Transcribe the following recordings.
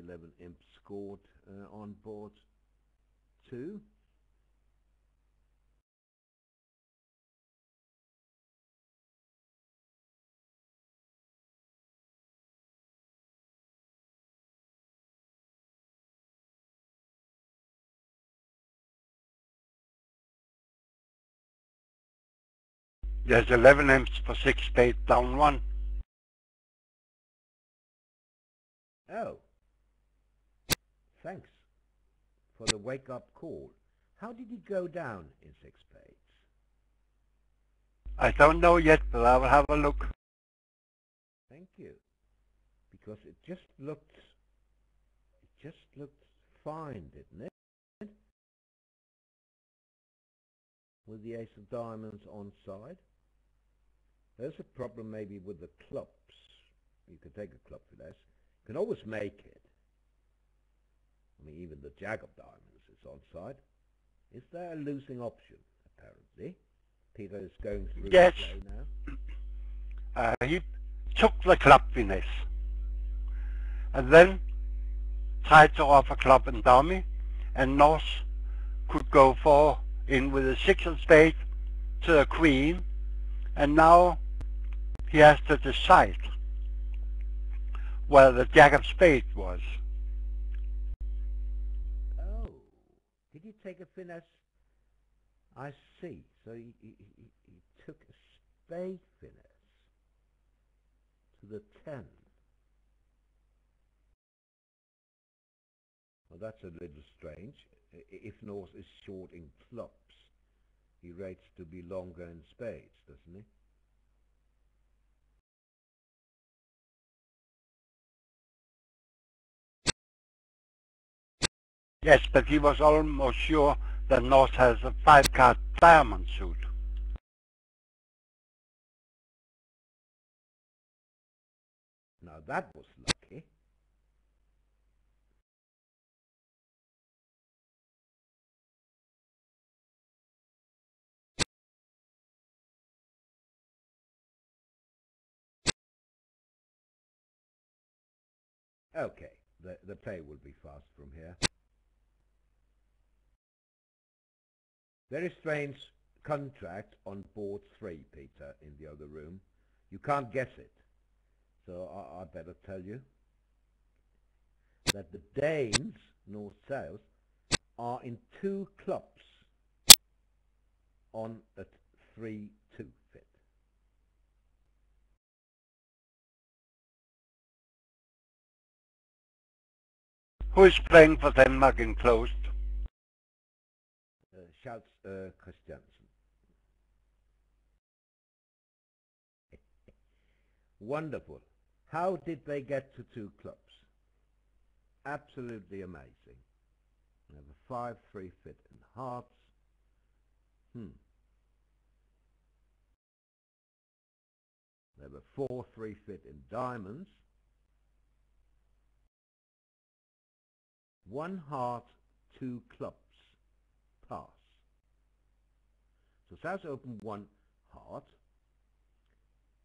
11 imp scored on board 2. There's 11 imps for 6 spades down 1. Oh, thanks for the wake-up call. How did he go down in 6 spades? I don't know yet, but I will have a look. Thank you. Because it just looked fine, didn't it? With the ace of diamonds on side. There's a problem maybe with the clubs. You can take a club finesse. You can always make it. I mean, even the jack of diamonds is on side. Is there a losing option, apparently? Peter is going through Yes. the play now. He took the club finesse and then tried to offer club and dummy, and North could go in with a 6 of spades to the queen, and now he has to decide where the jack of spades was. Oh, did he take a finesse? I see. So he took a spade finesse to the 10. Well, that's a little strange. If North is short in clubs, he rates to be longer in spades, doesn't he? Yes, but he was almost sure that North has a 5-card diamond suit. Now that was lucky. Okay, the play will be fast from here. Very strange contract on board 3, Peter, in the other room. You can't guess it. So I better tell you that the Danes, north-south, are in 2 clubs on a 3-2 fit. Who is playing for Denmark enclosed? Shouts Christiansen. Wonderful. How did they get to 2 clubs? Absolutely amazing. We have a 5-3 fit in hearts. They have a 4-3 fit in diamonds. 1 heart, 2 clubs. Pass. So South open 1 heart.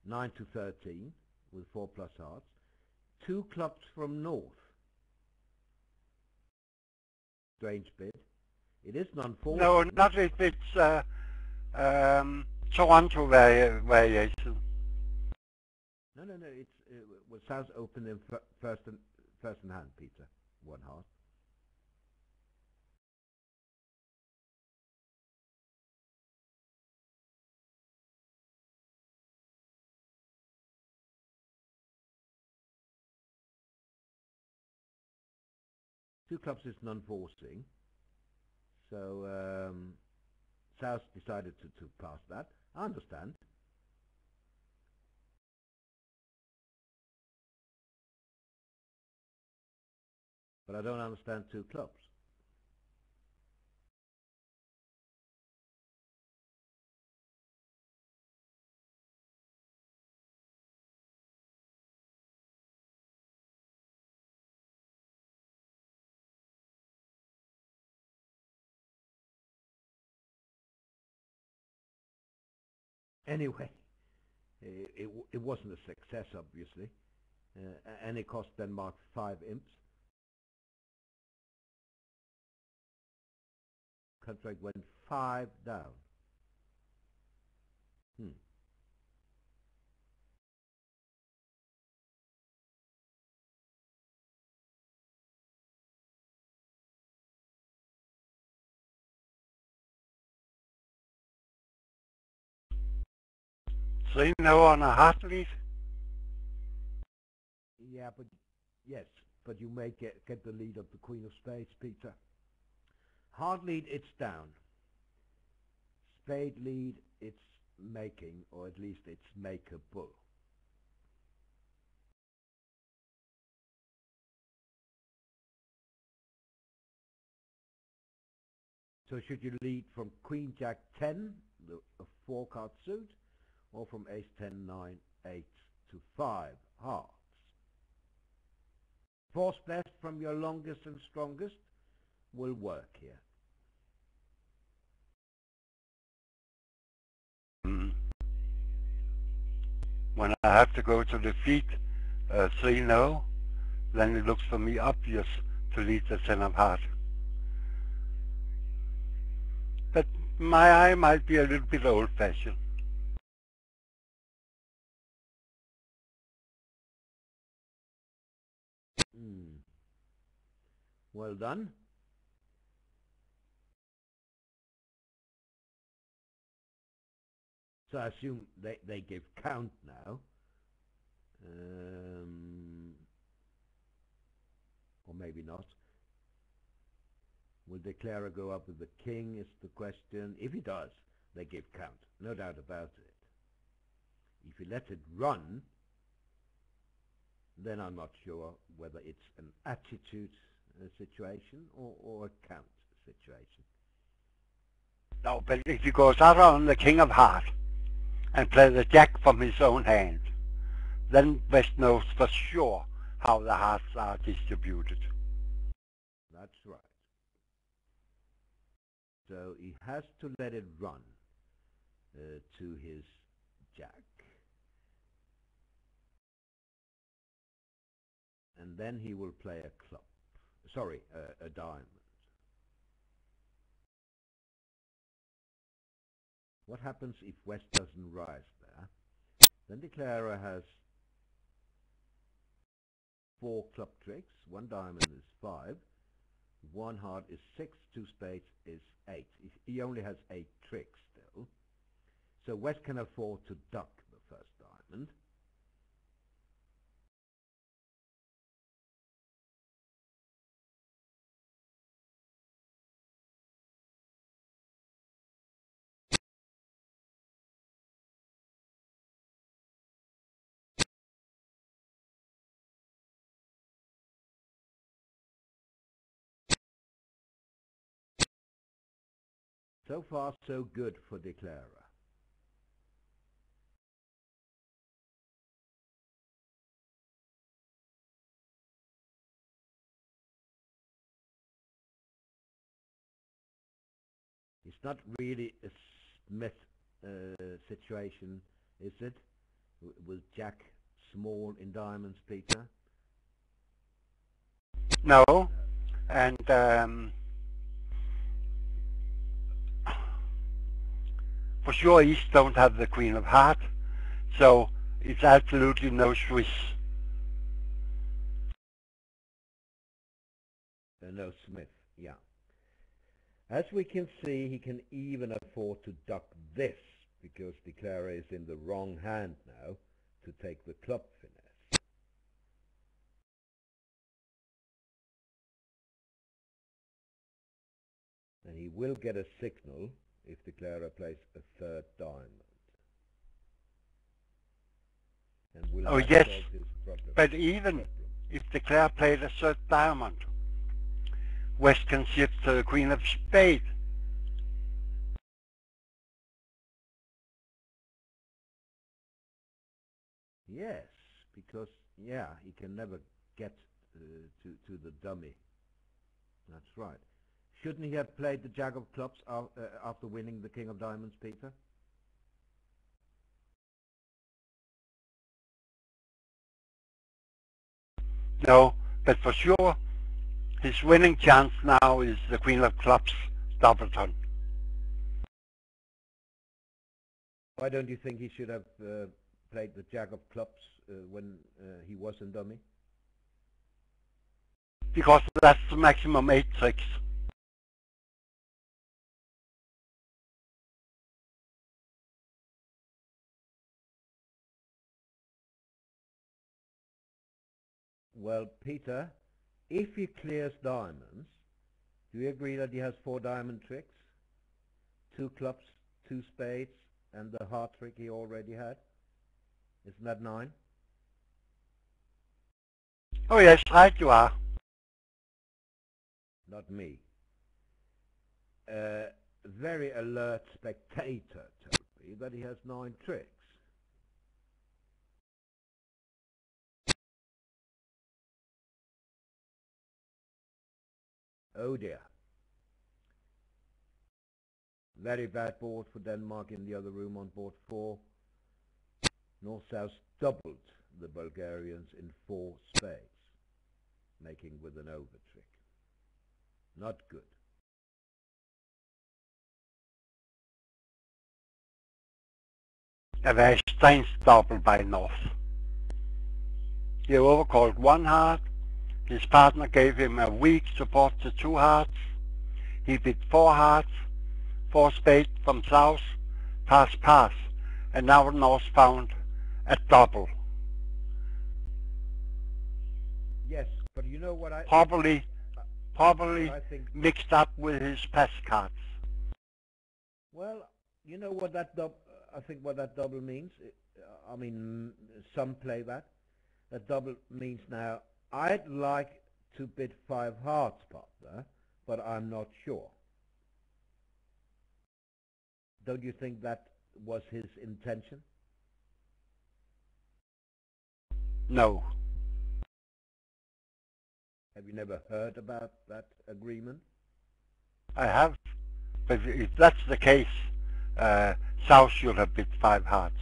9 to 13 with 4 plus hearts. 2 clubs from North. Strange bid. It is non-forcing. No, not if it's Toronto variation. No. It's well, South open in first in hand, Peter. 1 heart. Two clubs is non-forcing, so South decided to pass that. I understand. But I don't understand 2 clubs. Anyway, it wasn't a success, obviously, and it cost Denmark 5 imps. contract went 5 down. So now on a hard lead. Yeah, but yes, but you may get the lead of the Queen of Spades, Peter. Hard lead, it's down. Spade lead, it's making, or at least it's makeable. So should you lead from Queen Jack 10, a 4-card suit, or from Ace 10, 9, 8 to 5 hearts? Fourth best from your longest and strongest will work here. When I have to go to defeat 3-0, then it looks for me obvious to lead the 10 of heart. But my eye might be a little bit old-fashioned. Well done. So I assume they give count now. Or maybe not. Will Declarer go up with the king is the question. If he does, they give count. No doubt about it. If you let it run, then I'm not sure whether it's an attitude situation or a count situation. No, but if he goes out on the king of heart and play the jack from his own hand, then West knows for sure how the hearts are distributed. That's right. So he has to let it run to his jack. And then he will play a club. Sorry, a diamond. What happens if West doesn't rise there? Then Declarer has 4 club tricks. 1 diamond is 5. 1 heart is 6. 2 spades is 8. He only has 8 tricks still. So West can afford to duck the first diamond. So far, so good for Declarer. It's not really a Smith situation, is it? With Jack small in diamonds, Peter? No, and for sure East don't have the Queen of Heart, so it's absolutely no Swiss. No Smith, yeah. As we can see, he can even afford to duck this, because Declarer is in the wrong hand now to take the club finesse. And he will get a signal if Declarer plays a 3rd diamond. And will Oh yes, solve his problem. but even if Declarer played a 3rd diamond, West can shift to the Queen of Spades. Yes, because, yeah, he can never get to the dummy. That's right. Shouldn't he have played the Jack of Clubs after winning the King of Diamonds, Peter? No, but for sure his winning chance now is the Queen of Clubs Doubleton. Why don't you think he should have played the jack of clubs when he was in dummy? Because that's the maximum 8 tricks. Well, Peter, if he clears diamonds, do you agree that he has 4 diamond tricks? 2 clubs, 2 spades, and the heart trick he already had? Isn't that 9? Oh yes, right you are. Not me. A very alert spectator told me that he has 9 tricks. Oh dear. Very bad board for Denmark in the other room on board 4. North-South doubled the Bulgarians in 4 spades, making with an over trick. Not good. A very strange double by North. He overcalled 1 heart. His partner gave him a weak support to 2 hearts. He bid 4 hearts, 4 spades from South, pass, and now North found a double. Yes, but you know what I... Probably I think... mixed up with his pass cards. Well, you know what that I think what that double means. I mean, some play that. That double means now, I'd like to bid 5 hearts, partner, but I'm not sure. Don't you think that was his intention? No. Have you never heard about that agreement? I have. But if that's the case, South should have bid 5 hearts.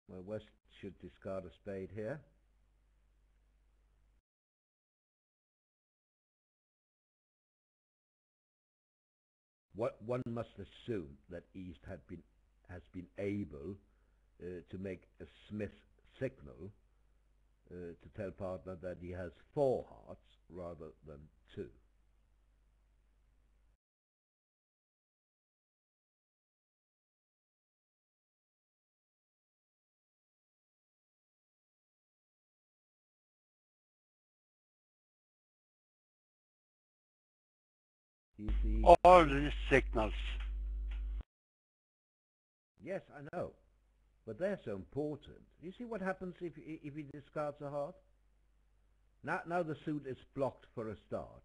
Well, West should discard a spade here. One must assume that East has been able to make a Smith signal to tell partner that he has 4 hearts rather than 2. You see? All these signals. Yes, I know, but they're so important. You see what happens if he discards a heart? Now the suit is blocked for a start.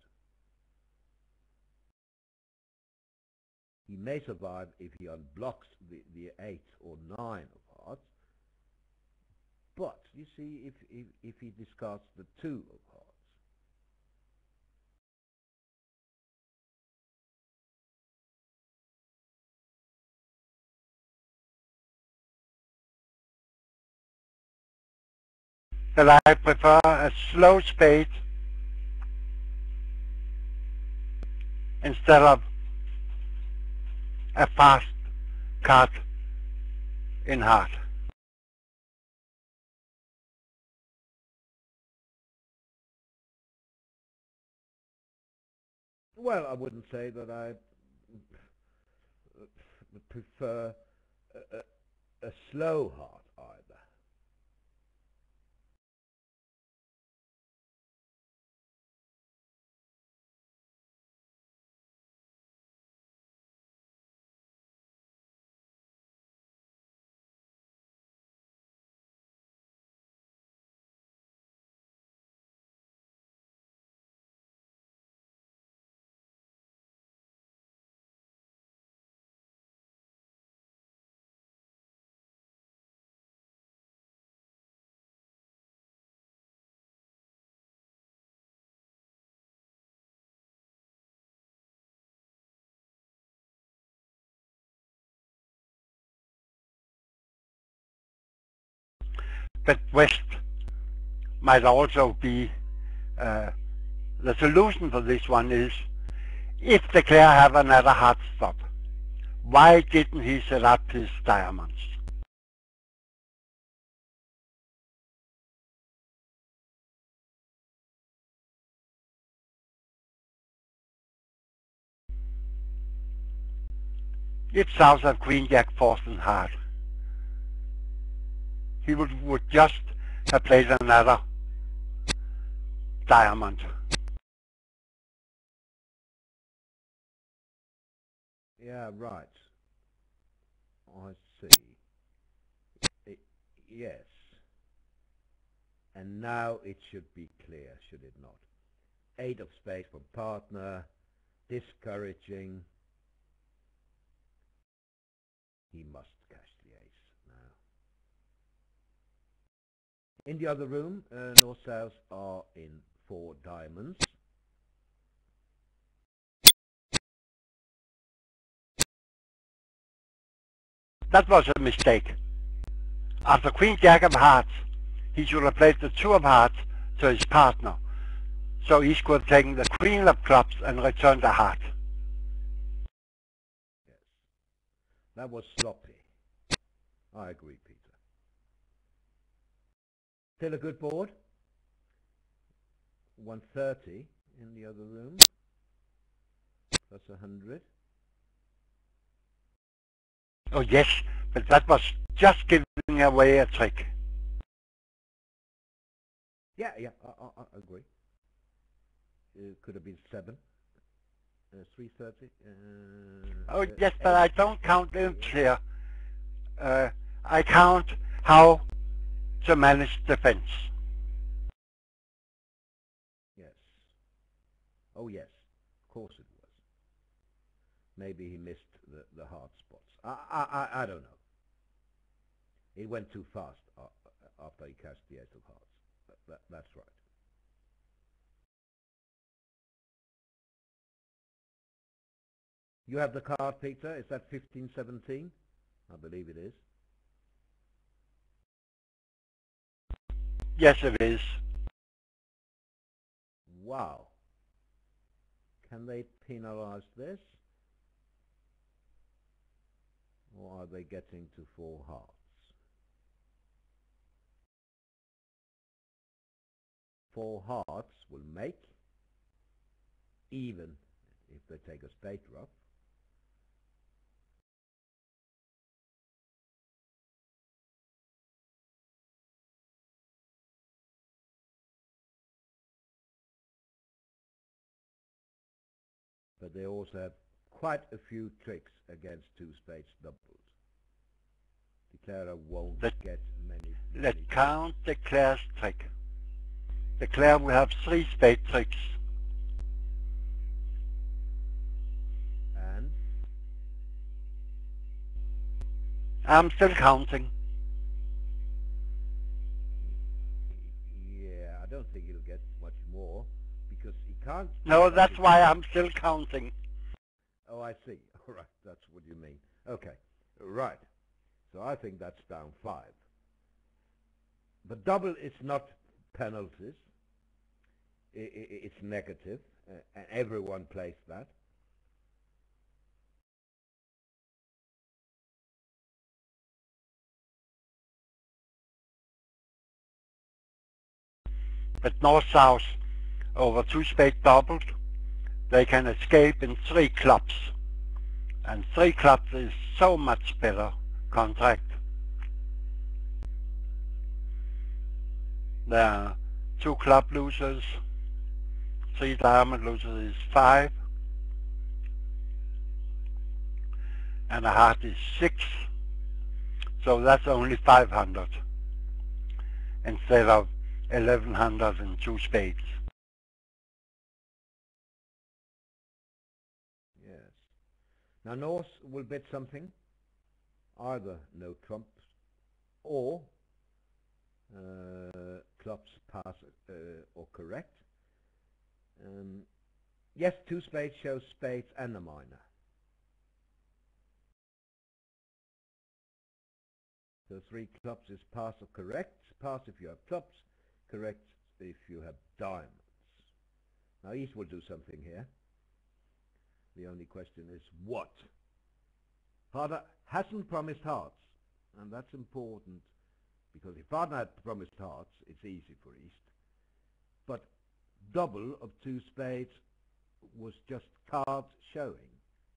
He may survive if he unblocks the 8 or 9 of hearts, but you see if he discards the 2 of hearts. That I prefer a slow spade instead of a fast card in heart. Well, I wouldn't say that I prefer a slow heart either. but West might also be. The solution for this one is, if the Clare have another hard stop, why didn't he set up his diamonds? If South had Queen Jack forced and hard, he would just have played another diamond. Yeah, right. I see. Yes. And now it should be clear, should it not? 8 of spades for partner, discouraging. He must cash the ace now. In the other room, North-South are in 4 diamonds. That was a mistake. After Queen Jack of hearts, he should have played the 2 of hearts to his partner, so he could have taken the Queen of clubs and returned the heart. Yes. That was sloppy. I agree, Peter. Still a good board. 130 in the other room. Plus 100. Oh yes, but that was just giving away a trick. Yeah, I agree. It could have been 7. 330. Oh yes, but I don't count them here. I count how to manage defense. Yes. Oh yes, of course it was. Maybe he missed the hard spots. I don't know. It went too fast after he cashed the ace of hearts. That's right. You have the card, Peter. Is that 1517? I believe it is. Yes, it is. Wow. Can they penalize this? Or are they getting to 4 hearts? 4 hearts will make, even if they take a spade drop. But they also have quite a few tricks against 2 spades doubled. Declarer won't get many. Let's count the Clare's trick. The Clare will have 3 spade tricks. And? I'm still counting. Yeah, I don't think he'll get much more, because he can't... No, that's why I'm still counting. Oh, I see. All right, that's what you mean. Okay, right. So I think that's down 5. The double is not penalties. It's negative, and everyone plays that. But North-South over 2 spade doubled, they can escape in 3 clubs. And 3 clubs is so much better contract. There are 2 club losers, 3 diamond losers is 5, and a heart is 6, so that's only 500 instead of 1100 and 2 spades. Yes. Now North will bet something, either no trumps or clubs pass or correct. Yes, 2 spades shows spades and a minor. So 3 clubs is pass or correct. pass if you have clubs, correct if you have diamonds. Now East will do something here. The only question is what? Partner hasn't promised hearts, and that's important, because if partner had promised hearts, it's easy for East. But double of 2 spades was just cards showing,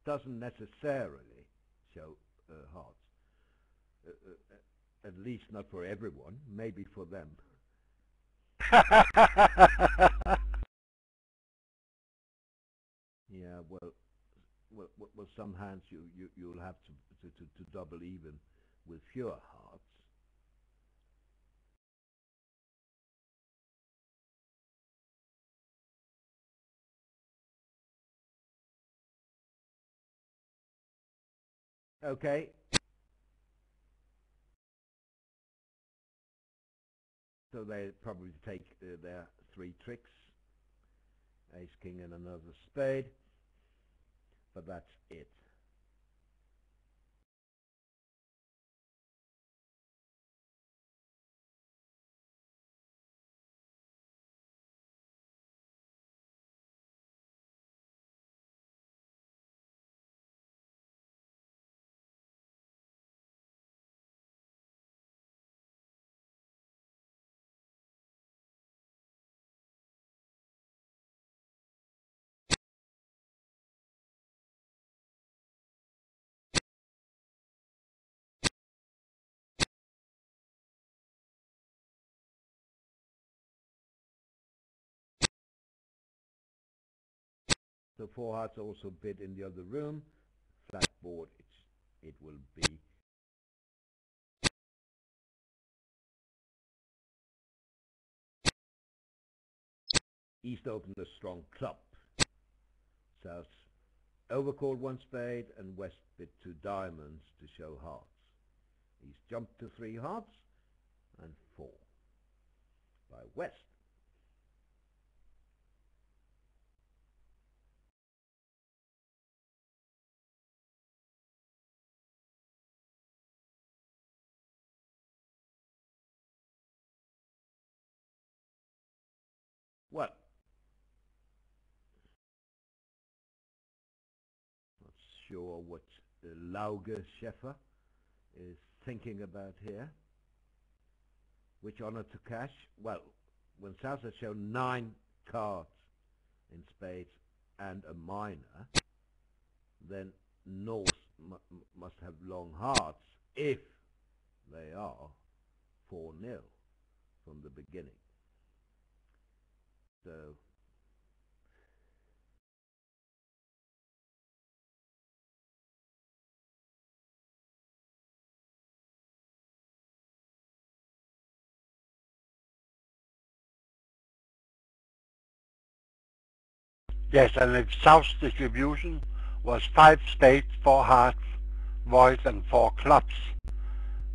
doesn't necessarily show hearts. At least not for everyone, maybe for them. Yeah, well, some hands you'll have to double even with fewer hearts. Okay. So they probably take their 3 tricks, ace, king, and another spade, but that's it. So 4 hearts also bid in the other room. Flat board, it will be East opened a strong club. South overcalled 1 spade and West bid 2 diamonds to show hearts. East jumped to 3 hearts and 4 by West. Well, not sure what Lauge Schäfer is thinking about here. Which honor to cash? Well, when South has shown 9 cards in spades and a minor, then North must have long hearts if they are 4-0 from the beginning. So Yes, and if South's distribution was 5 spades, 4 hearts, void, and 4 clubs,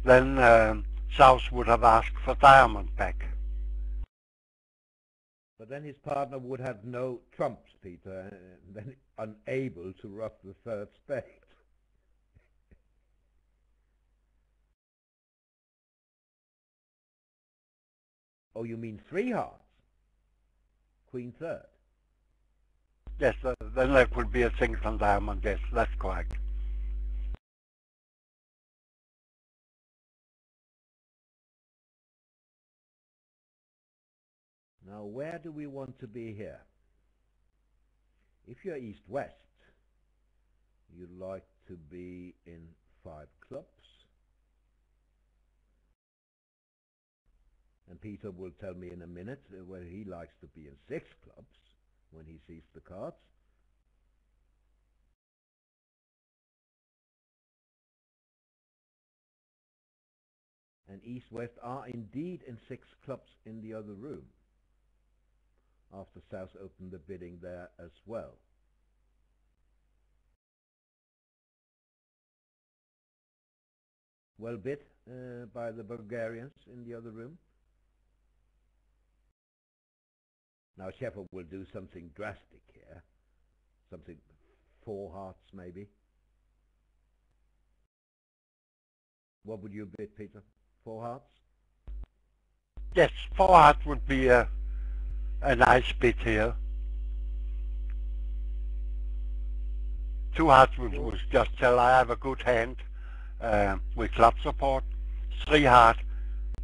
then South would have asked for diamond back. but then his partner would have no trumps, Peter, and then unable to ruff the 3rd spade. Oh, you mean 3 hearts? Queen 3rd. Yes, then there could be a single diamond, yes, that's correct. Now, where do we want to be here? If you're East-West, you'd like to be in 5 clubs. And Peter will tell me in a minute where he likes to be in 6 clubs when he sees the cards. And East-West are indeed in 6 clubs in the other room, after South opened the bidding there as well. Well bid by the Bulgarians in the other room. Now Schäfer will do something drastic here, something 4 hearts maybe. What would you bid, Peter? 4 hearts? Yes, 4 heart would be a nice bit here. 2 heart would just tell I have a good hand with club support. 3 heart,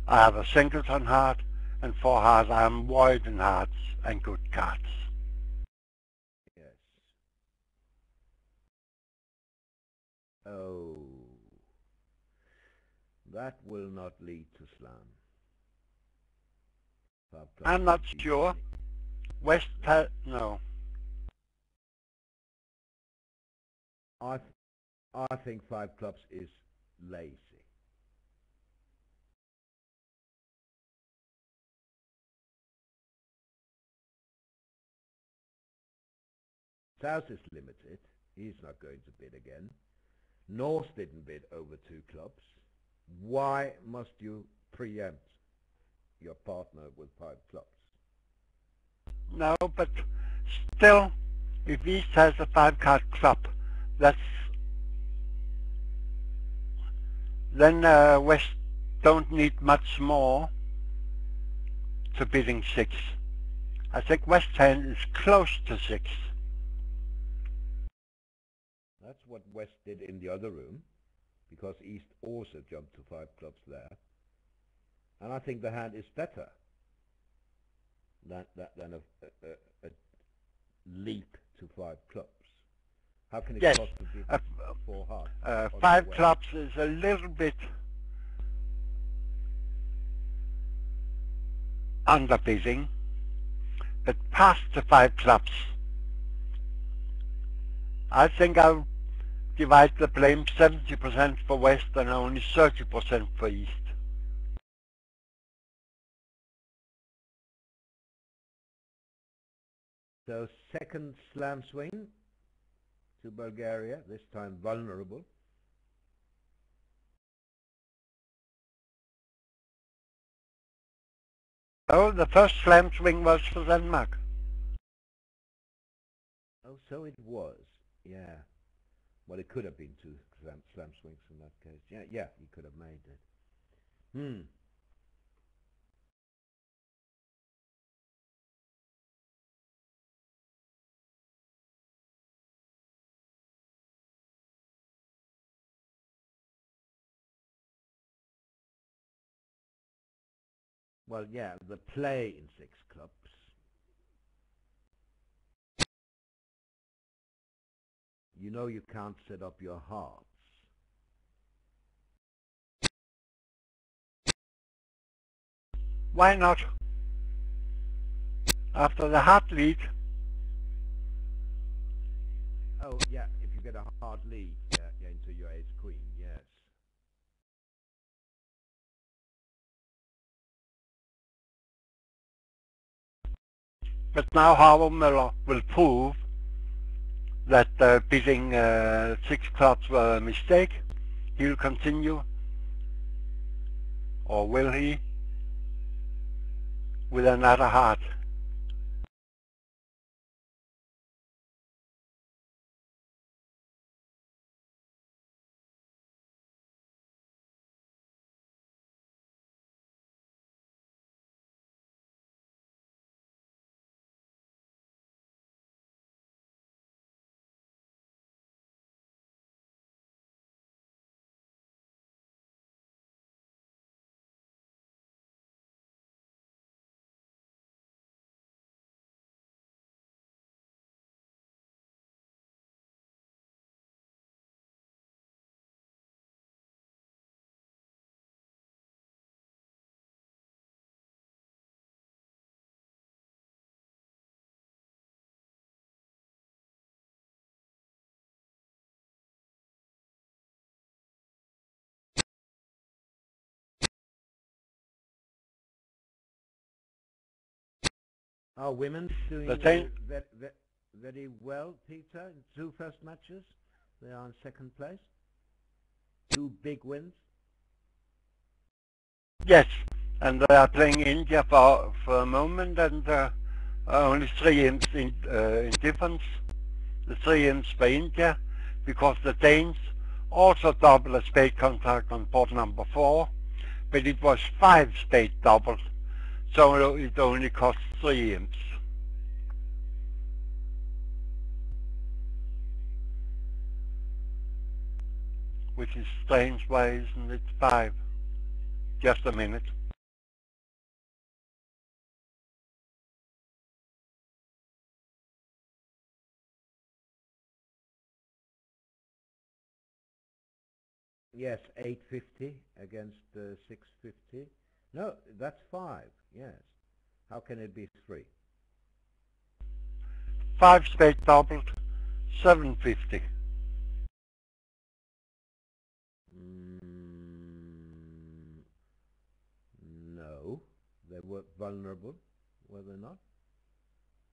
I have a singleton heart, and 4 heart, I am wide in hearts and good cards. Yes. Oh, that will not lead to slam. I'm not sure. West has no. I think 5 clubs is lazy. South is limited. He's not going to bid again. North didn't bid over 2 clubs. Why must you preempt your partner with 5 clubs? No, but still, if East has a 5-card club, then West don't need much more to bidding 6. I think West hand is close to 6. That's what West did in the other room, because East also jumped to 5 clubs there. And I think the hand is better than a leap to 5 clubs. How can it cost to bid 4 hearts? 5 clubs is a little bit underbidding, but past the 5 clubs, I think I'll divide the blame 70% for West and only 30% for East. So second slam swing to Bulgaria, this time vulnerable. Oh, the first slam swing was for Denmark. Oh, so it was. Yeah. Well, it could have been 2 slam swings in that case. Yeah, he could have made it. Well, yeah, the play in 6 clubs. You know you can't set up your hearts. Why not? After the heart lead. Oh, yeah, if you get a heart lead, yeah, into your ace-queen, yes. But now Havermøller will prove that bidding 6 clubs were a mistake. He will continue, or will he, with another heart. Are women doing very well, Peter, in 2 first matches? They are in 2nd place. 2 big wins. Yes, and they are playing India for a moment, and only 3 imps in difference. The 3 imps for India, because the Danes also doubled a spade contract on port number 4, but it was 5 spade doubled, so it only costs 3 imps. Which is strange, why isn't it 5? Just a minute. Yes, 850 against 650. No, that's 5, yes. How can it be 3? 5 spade doubled, 750. No, they were vulnerable, were they not?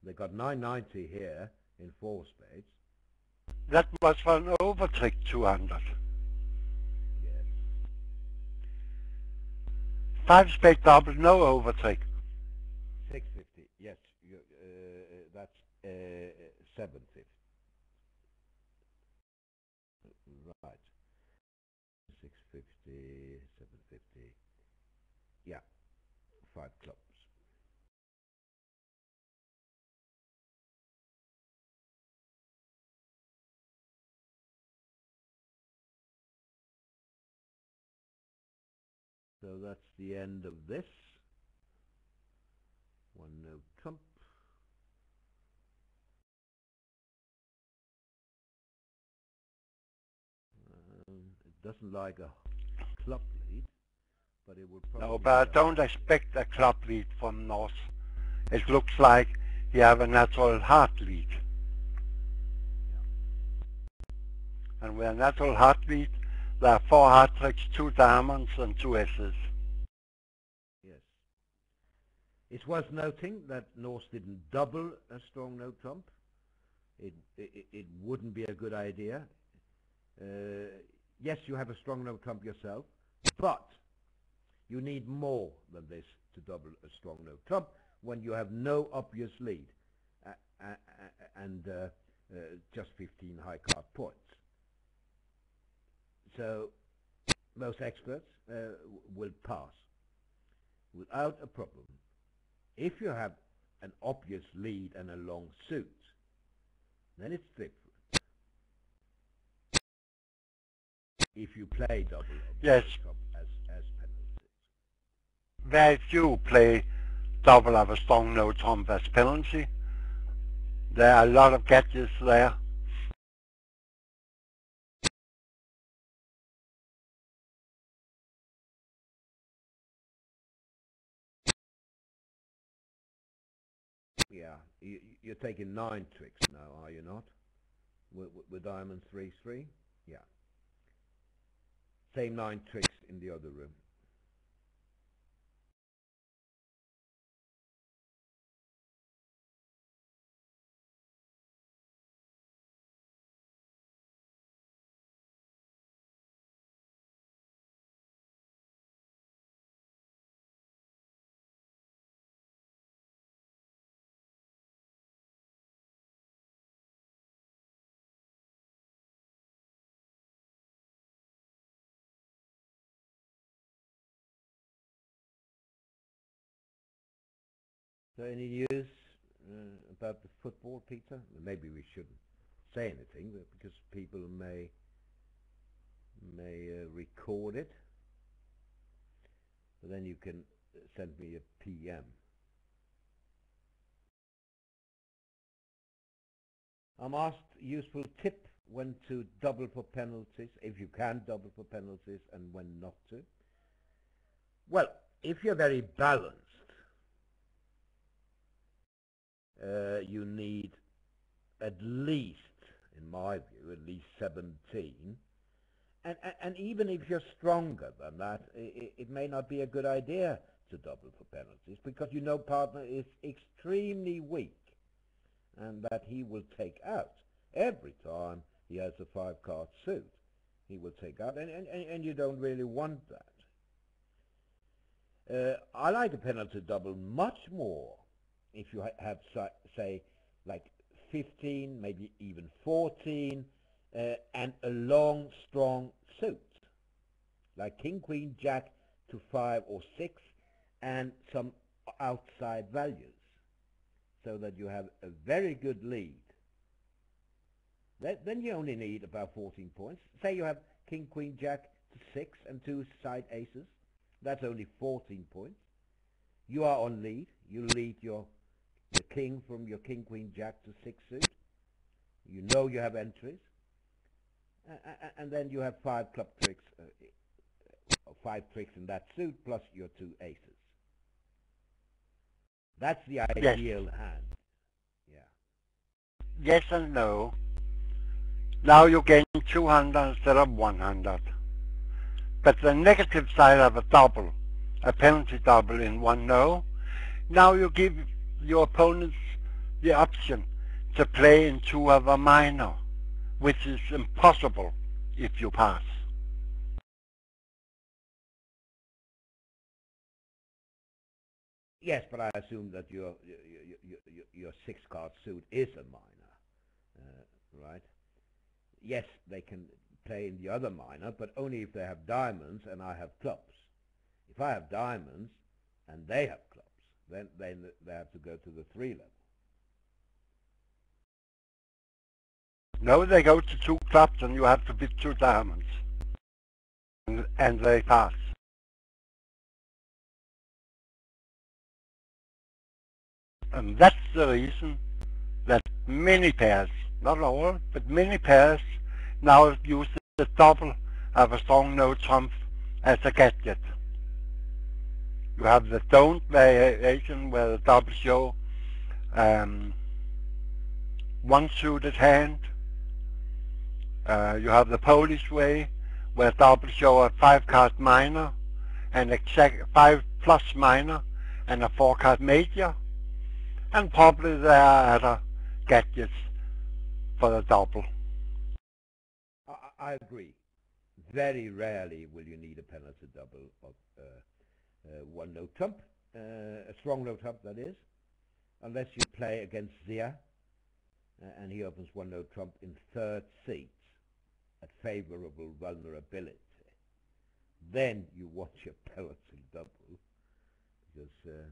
They got 990 here in 4 spades. That was for an overtrick 200. Yes. 5 spade double, no overtrick. 650, yes, that's 750. Right. 650, 750. Yeah, 5 clubs. So that's the end of this. 1 no trump. It doesn't like a club lead, but it would probably... No, but I don't expect a club lead from North. It looks like he have a natural heart lead. Yeah. And with a natural heart lead, there are 4 heart tricks, 2 diamonds and 2 S's. Yes. It's worth noting that Norse didn't double a strong no trump. It wouldn't be a good idea. Yes, you have a strong no trump yourself, but you need more than this to double a strong no trump when you have no obvious lead and just 15 high card points. So most experts will pass without a problem. If you have an obvious lead and a long suit, then it's different. If you play double Yes, as penalties. very few play double of a strong no trump as penalty. There are a lot of gadgets there. Yeah, you're taking 9 tricks now, are you not? With diamond 3-3? Yeah. Same 9 tricks in the other room. So any news about the football, Peter? Maybe we shouldn't say anything because people may record it. But then you can send me a PM. I'm asked useful tip when to double for penalties, if you can double for penalties, and when not to. Well, if you're very balanced, you need at least, in my view, at least 17. And even if you're stronger than that, it may not be a good idea to double for penalties because you know partner is extremely weak and that he will take out every time he has a 5-card suit. He will take out, and you don't really want that. I like a penalty double much more if you have, say, like 15, maybe even 14, and a long, strong suit, like King, Queen, Jack to 5 or 6, and some outside values, so that you have a very good lead. Then you only need about 14 points. Say you have king, queen, jack to 6 and 2 side aces. That's only 14 points. You are on lead. You lead your king from your king, queen, jack to 6 suit. You know you have entries. And then you have 5 club tricks, 5 tricks in that suit plus your 2 aces. That's the ideal hand. Yeah. Yes and no. Now you gain 200 instead of 100. But the negative side of a double, a penalty double in one no, now you give your opponents the option to play in 2 of a minor, which is impossible if you pass. Yes, but I assume that your 6-card suit is a minor, right? Yes, they can play in the other minor, but only if they have diamonds and I have clubs. If I have diamonds and they have clubs, then they have to go to the 3 level. No, they go to 2 clubs and you have to bid 2 diamonds. And they pass. And that's the reason that many pairs, not all, but many pairs now use the double of a strong no trump as a gadget. You have the don't variation where the double show one suited hand. You have the Polish way where double show a 5-card minor and exact 5 plus minor and a 4-card major. And probably there are other gadgets for the double. I agree. Very rarely will you need a penalty double of 1 no trump, a strong no trump that is, unless you play against Zia and he opens 1 no trump in 3rd seats at favorable vulnerability. Then you watch your penalty double, because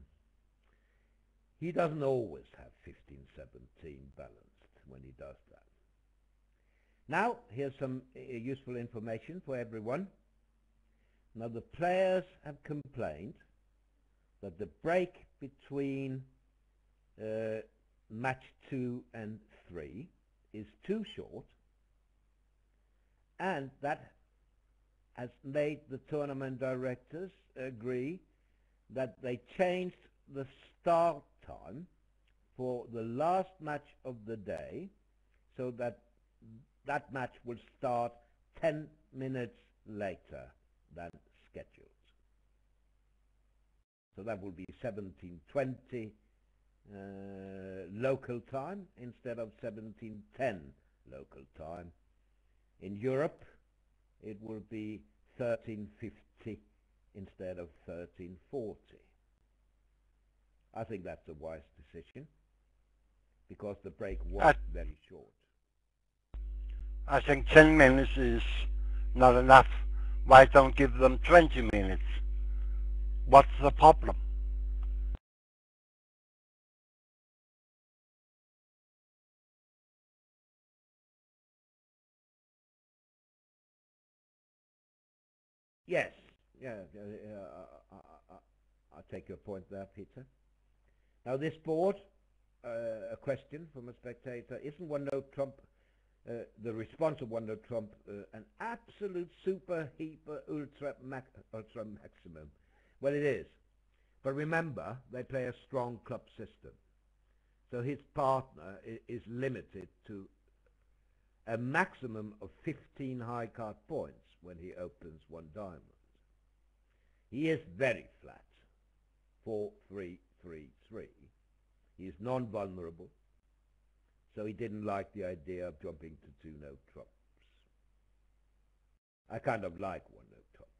he doesn't always have 15-17 balanced when he does that. Now, here's some useful information for everyone. Now, the players have complained that the break between match 2 and 3 is too short, and that has made the tournament directors agree that they changed the start time for the last match of the day, so that that match will start 10 minutes later than scheduled. So that will be 17:20 local time instead of 17:10 local time. In Europe, it will be 13:50 instead of 13:40. I think that's a wise decision, because the break was very short. I think 10 minutes is not enough. Why don't give them 20 minutes? What's the problem? Yes, yeah, I take your point there, Peter. Now this board, a question from a spectator: isn't 1 no trump, the response of 1 no trump, an absolute super, hyper, ultra maximum? Well, it is. But remember, they play a strong club system. So his partner is limited to a maximum of 15 high card points when he opens 1 diamond. He is very flat, 4-3-3-3. He is non-vulnerable, so he didn't like the idea of jumping to 2 no trumps. I kind of like 1 no trump.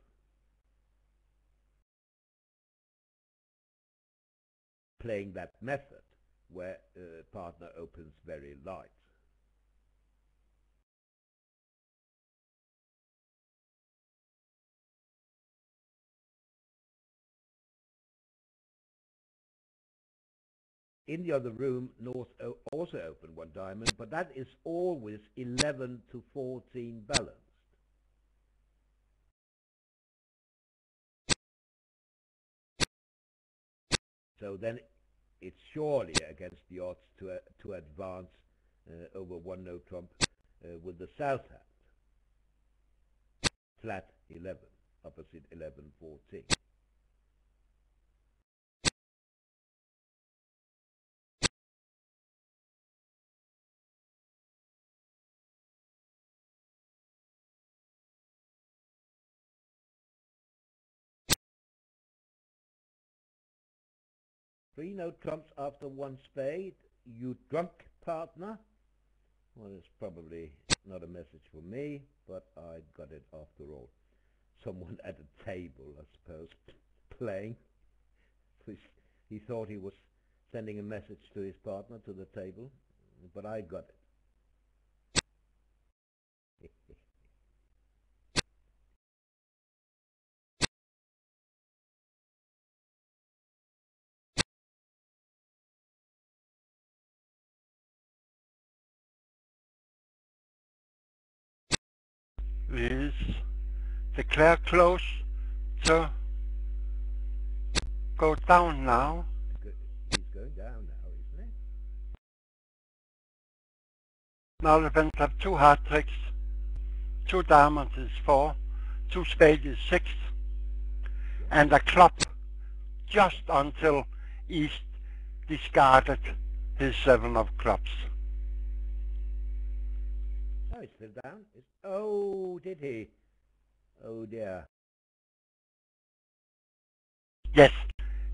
Playing that method where partner opens very light. in the other room, North also opened one diamond, but that is always 11 to 14 balanced. So then it's surely against the odds to advance over one no trump with the south hand. Flat 11, opposite 11, 14. Three no trumps after one spade. You drunk, partner? Well, it's probably not a message for me, but I got it after all. Someone at a table, I suppose, playing. He thought he was sending a message to his partner to the table, but I got it. Is declare close to go down now. He's going down now, isn't he? Now the Pens have two hard tricks. Two diamonds is 4, two spades is 6, and a club just until East discarded his 7 of clubs. Oh, he's still down. Oh, did he? Oh dear. Yes,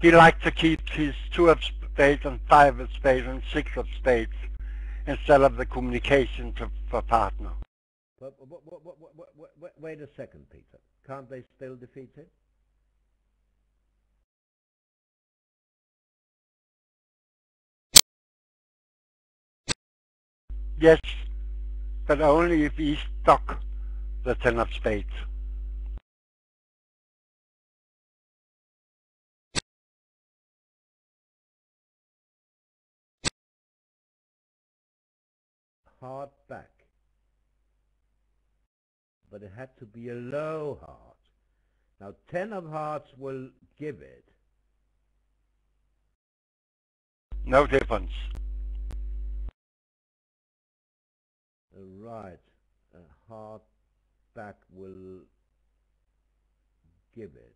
he liked to keep his 2 of spades and 5 of spades and 6 of spades instead of the communication for partner. But, wait a second, Peter. Can't they still defeat him? Yes, but only if he stuck the 10 of spades. Hard back. But it had to be a low heart. Now 10 of hearts will give it. No difference. Right. A hard back will give it.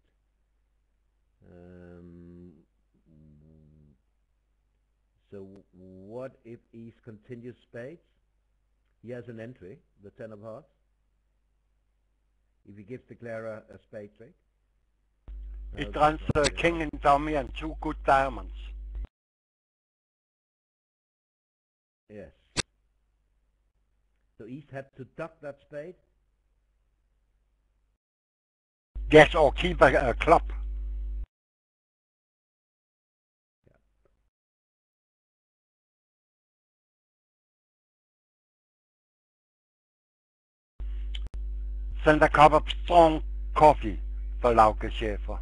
So what if East continues spades? He has an entry, the 10 of hearts. If he gives Declarer a spade trick. It runs the king and dummy and 2 good diamonds. Yes. So East had to duck that spade? Yes, or keep a club. Yeah. Send a cup of strong coffee for Lauke Schäfer.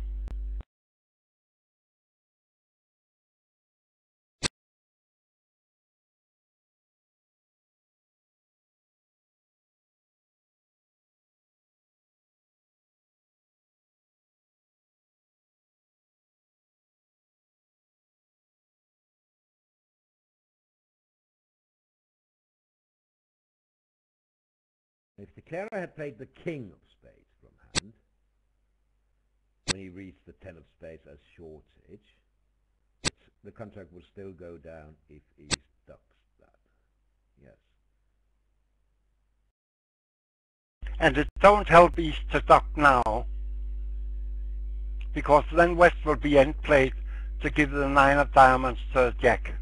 If Declarer had played the king of spades from hand, when he reached the 10 of spades as shortage, the contract will still go down if East ducks that. Yes. And it don't help East to duck now, because then West will be end played to give the 9 of diamonds to Jack.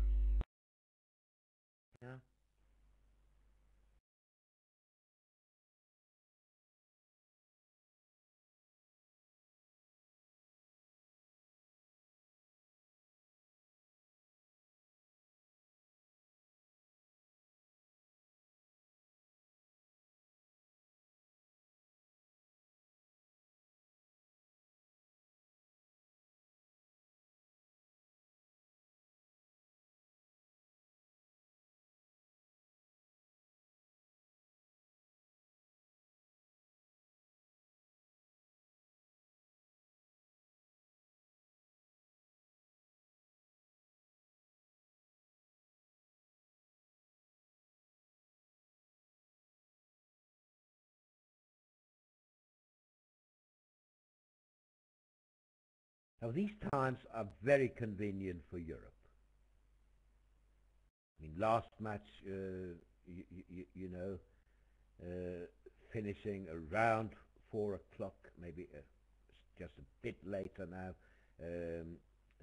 Now these times are very convenient for Europe. I mean, last match, you know, finishing around 4 o'clock, maybe just a bit later now,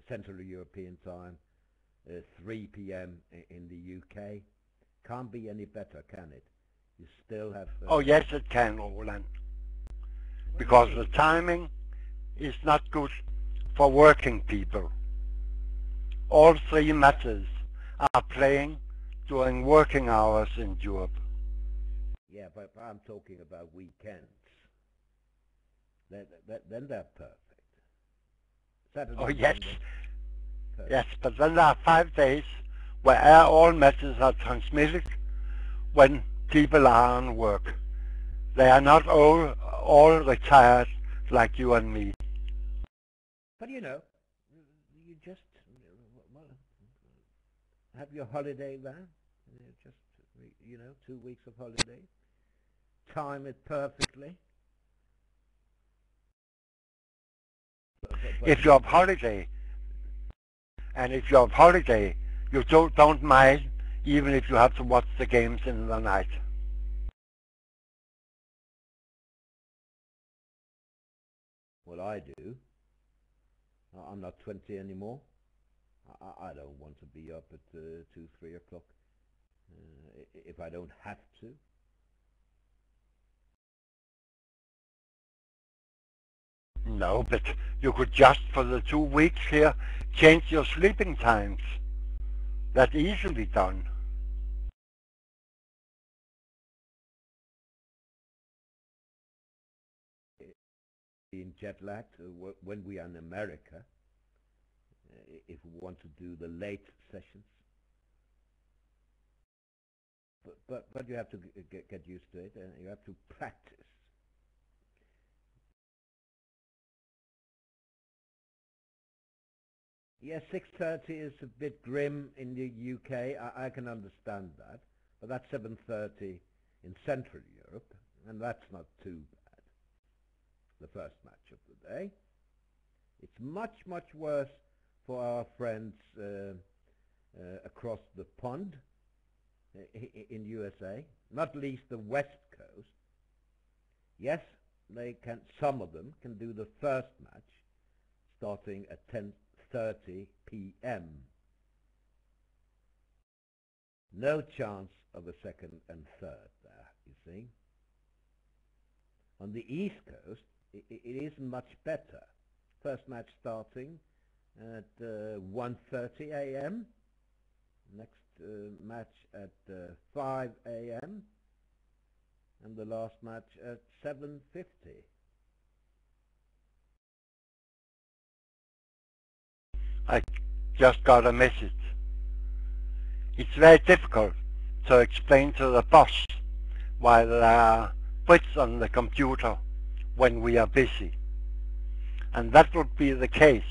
Central European time, 3 p.m. in the UK. Can't be any better, can it? You still have... oh yes, it can, Roland. Because the timing is not good for working people. All 3 matches are playing during working hours in Europe. Yeah, but I'm talking about weekends. Then they're perfect. Saturday, Oh yes, Sunday, perfect. yes, but then there are 5 days where all matches are transmitted when people are on work. They are not all retired like you and me. But you know, you just well, have your holiday there. Just, you know, 2 weeks of holiday. Time it perfectly. But If you have holiday, you don't mind even if you have to watch the games in the night. well, I do. I'm not 20 anymore. I don't want to be up at 2, 3 o'clock if I don't have to. No, but you could just for the 2 weeks here change your sleeping times. That's easily done. Being jet lagged when we are in America, if we want to do the late sessions. But you have to get used to it, and you have to practice. Yes, 6:30 is a bit grim in the UK. I can understand that, but that's 7:30 in Central Europe, and that's not too bad. The first match of the day. It's much, much worse for our friends across the pond in USA, not least the West Coast. Yes, they can. Some of them can do the first match starting at 10:30 p.m. No chance of a second and third there, you see. On the East Coast, it isn't much better. First match starting at 1:30 a.m. Next match at 5 a.m. and the last match at 7:50. I just got a message. It's very difficult to explain to the boss while there are bits on the computer when we are busy. And that would be the case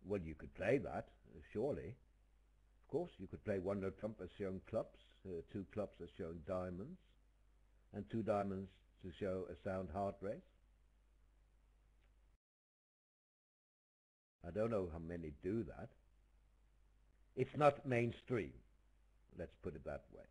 Well, you could play that, surely. Of course, you could play one note trump as showing clubs, two clubs as showing diamonds, and two diamonds to show a sound heart rate. I don't know how many do that. It's not mainstream, let's put it that way.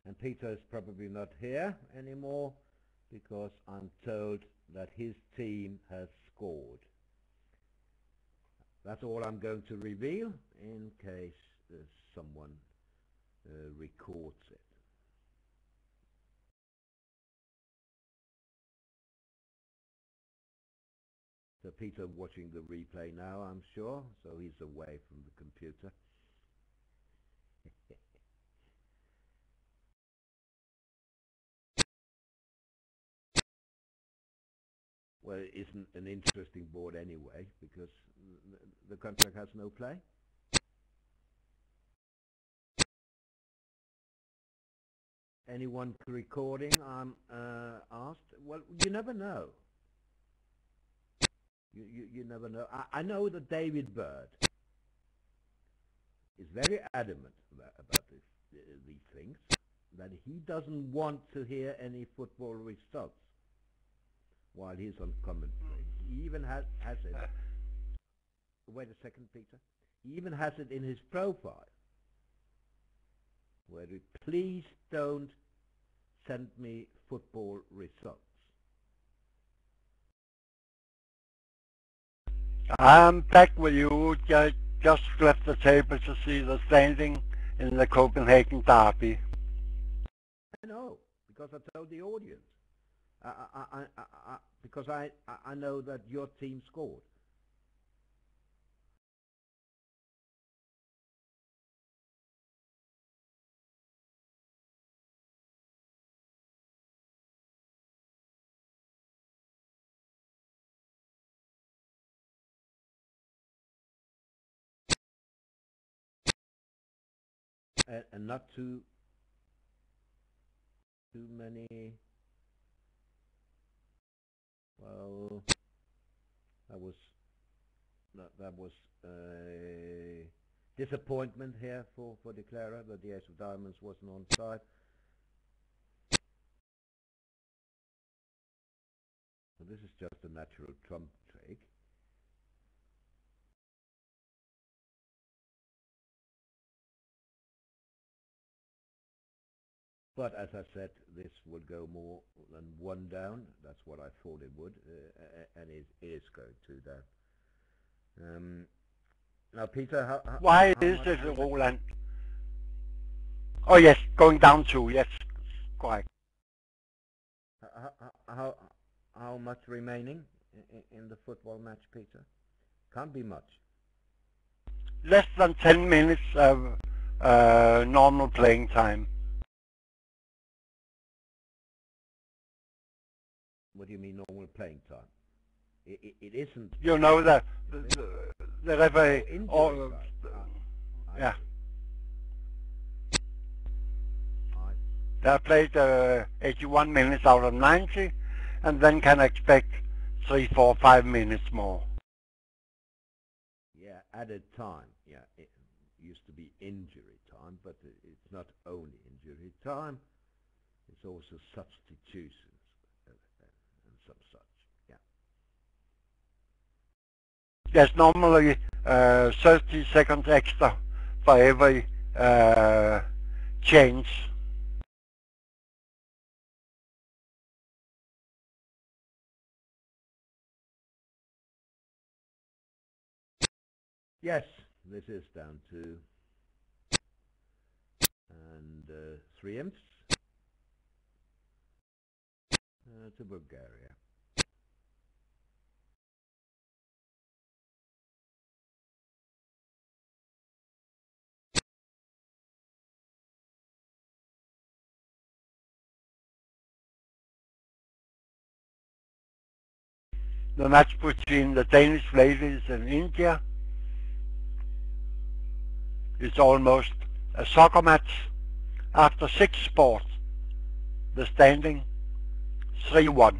And Peter is probably not here anymore because I'm told that his team has scored. That's all I'm going to reveal in case someone records it. So Peter watching the replay now, I'm sure, so he's away from the computer. Well, it isn't an interesting board anyway, because the contract has no play. Anyone recording, I'm asked? Well, you never know. You never know. I know that David Bird is very adamant about these things, that he doesn't want to hear any football results while he's on commentary. He even has it. Wait a second, Peter. He even has it in his profile, where it, please don't send me football results. I'm back with you. Just left the table to see the standing in the Copenhagen derby. I know, because I told the audience. Because I know that your team scored. And not too many. Well, that was a disappointment here for Declara that the Ace of Diamonds wasn't on side. So this is just a natural trump trick. But as I said, this would go more than one down. That's what I thought it would, and it is going two down. Now, Peter, Why is it, Roland? Oh yes, going down two. Yes, correct. How much remaining in the football match, Peter? Can't be much. Less than 10 minutes of normal playing time. What do you mean normal playing time? It isn't. You know the referee. Yeah. They played 81 minutes out of 90, and then can expect 3, 4, 5 minutes more. Yeah, added time. Yeah, it used to be injury time, but it's not only injury time. It's also substitutions and some such. Yeah. There's normally 30 seconds extra for every change. Yes, this is down to and 3 imps. to Bulgaria. The match between the Danish ladies and India is almost a soccer match. After 6 sports, the standing 3-1.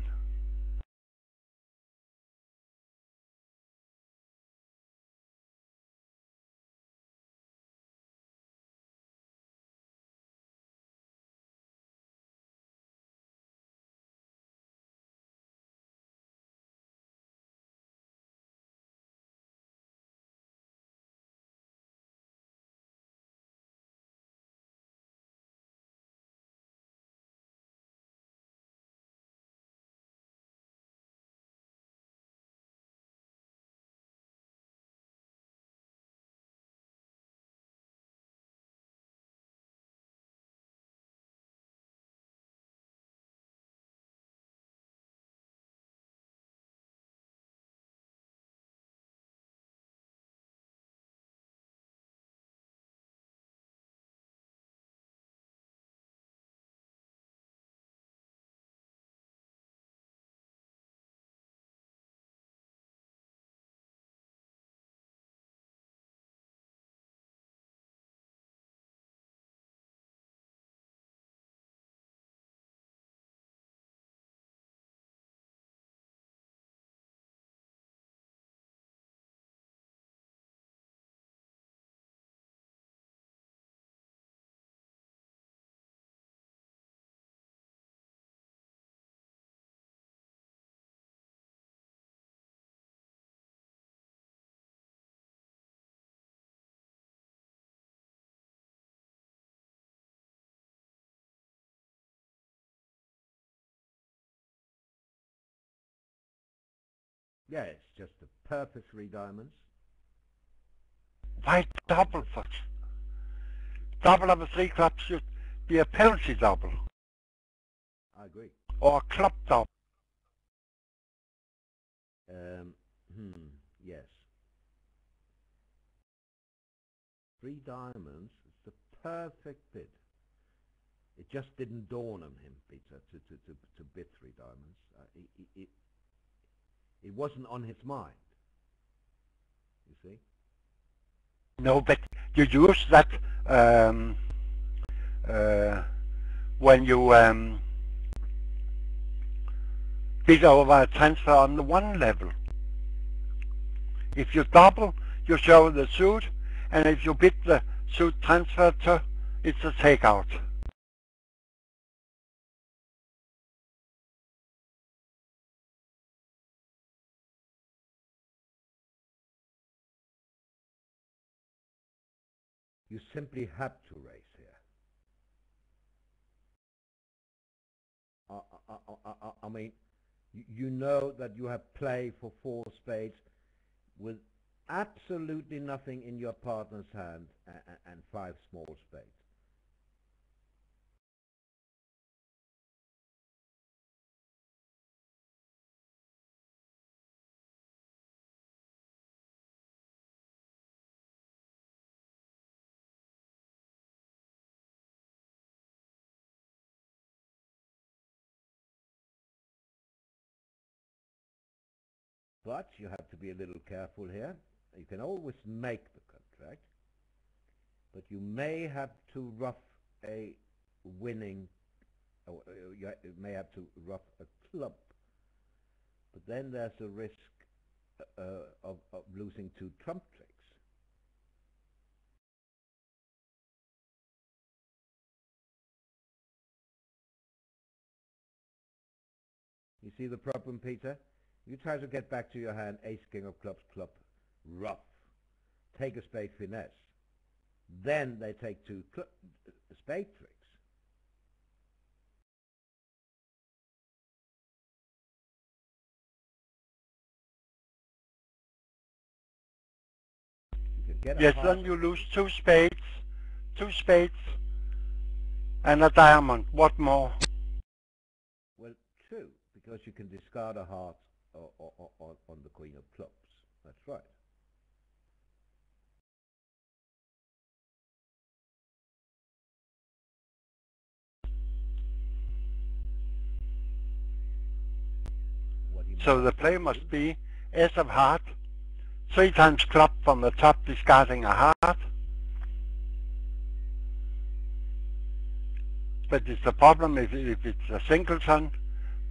Yeah, it's just the perfect 3 diamonds. Why double for double of the 3 clubs should be a penalty double I agree. or a club double. Yes. 3 diamonds is the perfect bid. It just didn't dawn on him, Peter, to bid 3 diamonds. It wasn't on his mind, you see. No, but you use that when you bid over a transfer on the 1 level. If you double, you show the suit, and if you bid the suit transfer to, it's a takeout. You simply had to raise here. I mean, you know that you have play for 4 spades with absolutely nothing in your partner's hand and 5 small spades. But you have to be a little careful here. You can always make the contract, but you may have to rough a winning, or you may have to rough a club. But then there's a risk of losing 2 trump tricks. You see the problem, Peter? You try to get back to your hand, ace, king of clubs, club, rough. Take a spade finesse. Then they take 2 spade tricks. You can get Yes, then you lose 2 spades, and a diamond. What more? Well, true, because you can discard a heart on the queen of clubs. That's right. So the play must be ace of heart, 3 times club from the top, discarding a heart. But it's a problem if it's a singleton,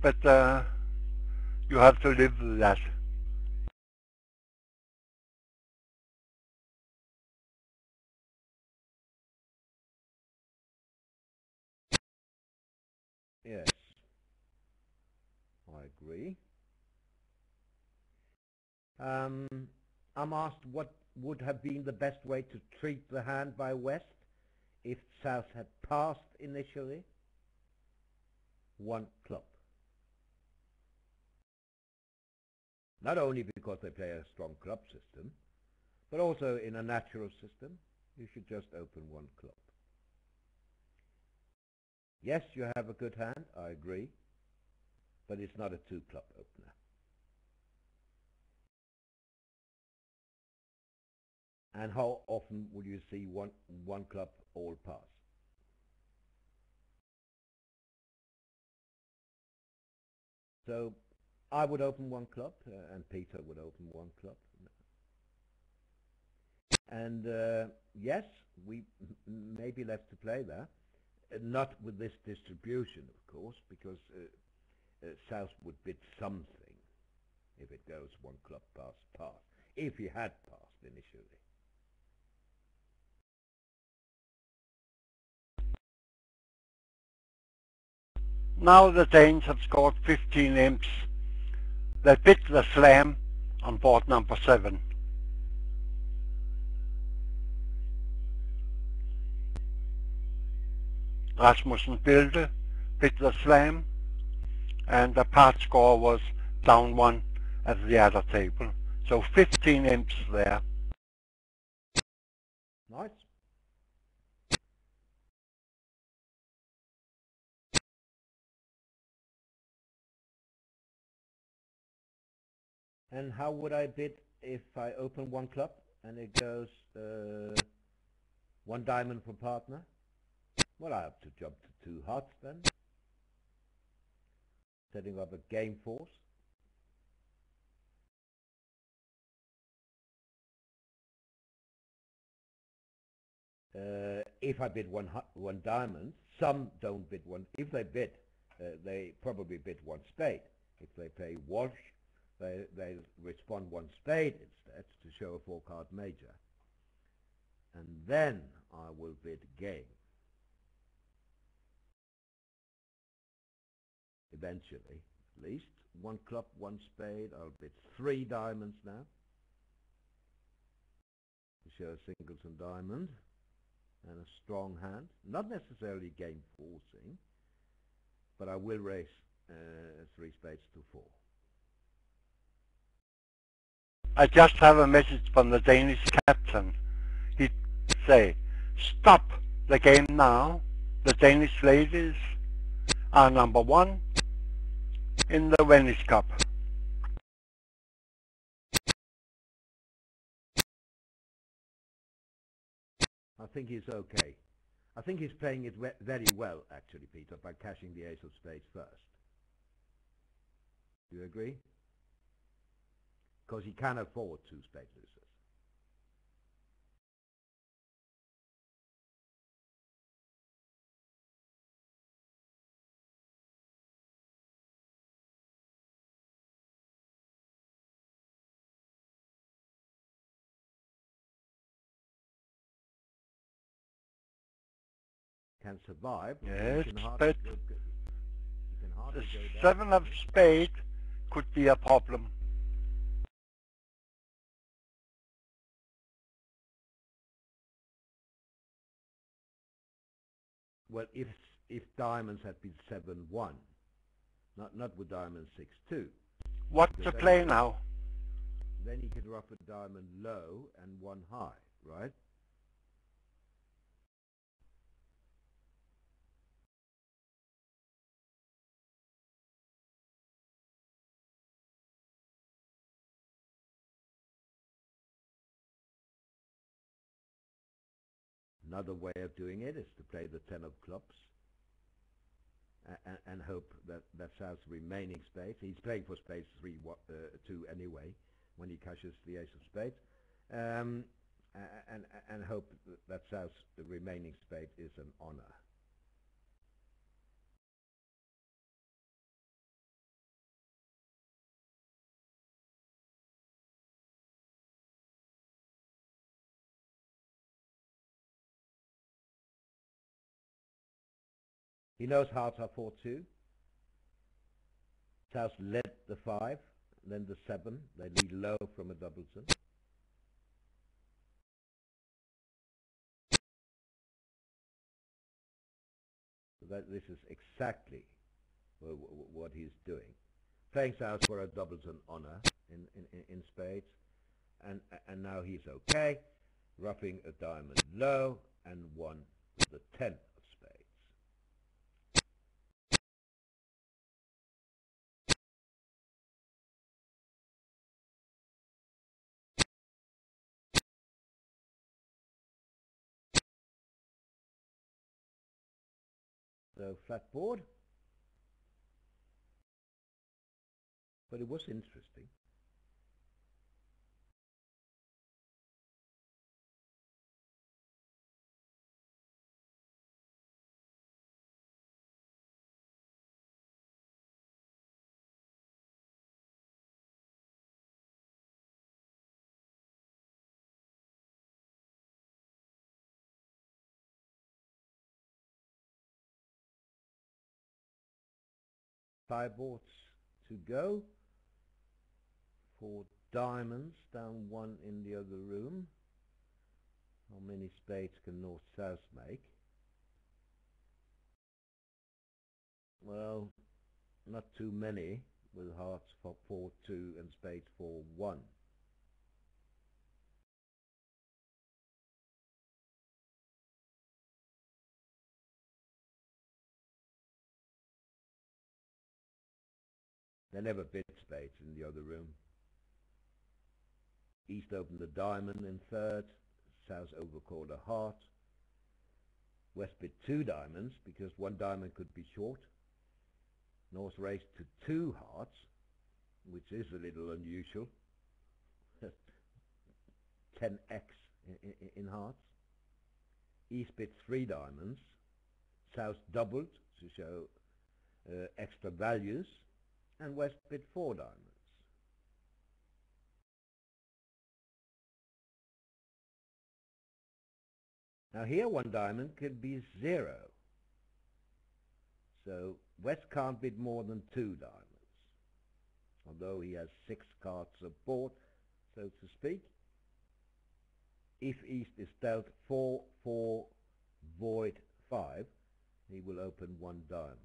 but you have to live with that. Yes, I agree. I'm asked what would have been the best way to treat the hand by West if South had passed initially. 1 club. Not only because they play a strong club system, but also in a natural system, you should just open 1 club. Yes, you have a good hand, I agree, but it's not a 2 club opener. And how often would you see one club all pass? So I would open 1 club, and Peter would open 1 club. And yes, we may be left to play there. Not with this distribution, of course, because South would bid something if it goes 1 club pass, if he had passed initially. Now the Danes have scored 15 imps. They bid the slam on board number 7. Rasmussen Bilde bid the slam, and the part score was down 1 at the other table. So 15 imps there. Nice. And how would I bid if I open 1 club and it goes 1 diamond for partner? Well, I have to jump to 2 hearts then, setting up a game force. If I bid one diamond, some don't bid 1. If they bid, they probably bid 1 spade. If they play Walsh, they respond 1 spade instead to show a 4-card major. And then I will bid game. Eventually, at least. 1 club, 1 spade. I'll bid 3 diamonds now to show a singleton diamond and a strong hand. Not necessarily game forcing, but I will raise 3 spades to 4. I just have a message from the Danish captain. He'd say, stop the game now. The Danish ladies are number 1 in the Venice Cup. I think he's okay. I think he's playing it very well, actually, Peter, by cashing the ace of spades first. Do you agree? Because he can afford 2 spade losers. Can survive. Yes, but the 7 of spade could be a problem. Well, if diamonds had been 7-1, not with diamond 6-2. What to play now? Then he could ruff a diamond low and 1 high, right? Another way of doing it is to play the 10 of clubs and hope that that's our remaining spade. He's playing for spade 2 anyway when he cashes the ace of spades, and hope that South's the remaining spade is an honor. He knows hearts are 4-2. South led the 5, then the 7. They lead low from a doubleton. So this is exactly what he's doing. Playing South for a doubleton honor in spades, and now he's okay, roughing a diamond low and 1 with the 10 of spades. So flat board, but it was interesting. Five boards to go. 4 diamonds, down 1 in the other room. How many spades can North-South make? Well, not too many, with hearts for 4-2 and spades 4-1. They never bid spades in the other room. East opened a diamond in third. South overcalled a heart. West bid 2 diamonds because 1 diamond could be short. North raised to 2 hearts, which is a little unusual. 10x in hearts. East bid 3 diamonds. South doubled to show extra values, and West bid 4 diamonds. Now here 1 diamond could be 0. So West can't bid more than 2 diamonds, although he has 6 cards aboard, so to speak. If East is dealt 4-4 void 5, he will open 1 diamond.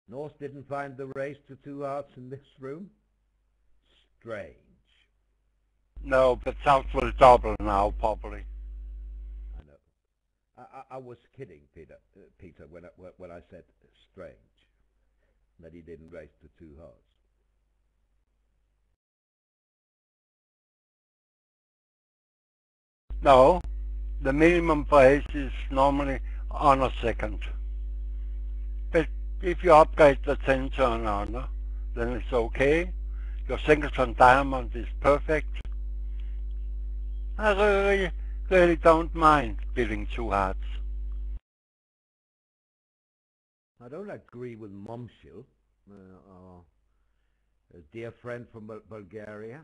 North didn't find the raise to 2 hearts in this room. Strange. No, but South will double now, probably. I know. I was kidding, Peter, when I said strange, that he didn't raise to 2 hearts. No, the minimum price is normally on a second. But if you upgrade the 10 to an honor, then it's okay. Your singleton diamond is perfect. I really don't mind bidding 2 hearts. I don't agree with Momshil, a dear friend from Bulgaria.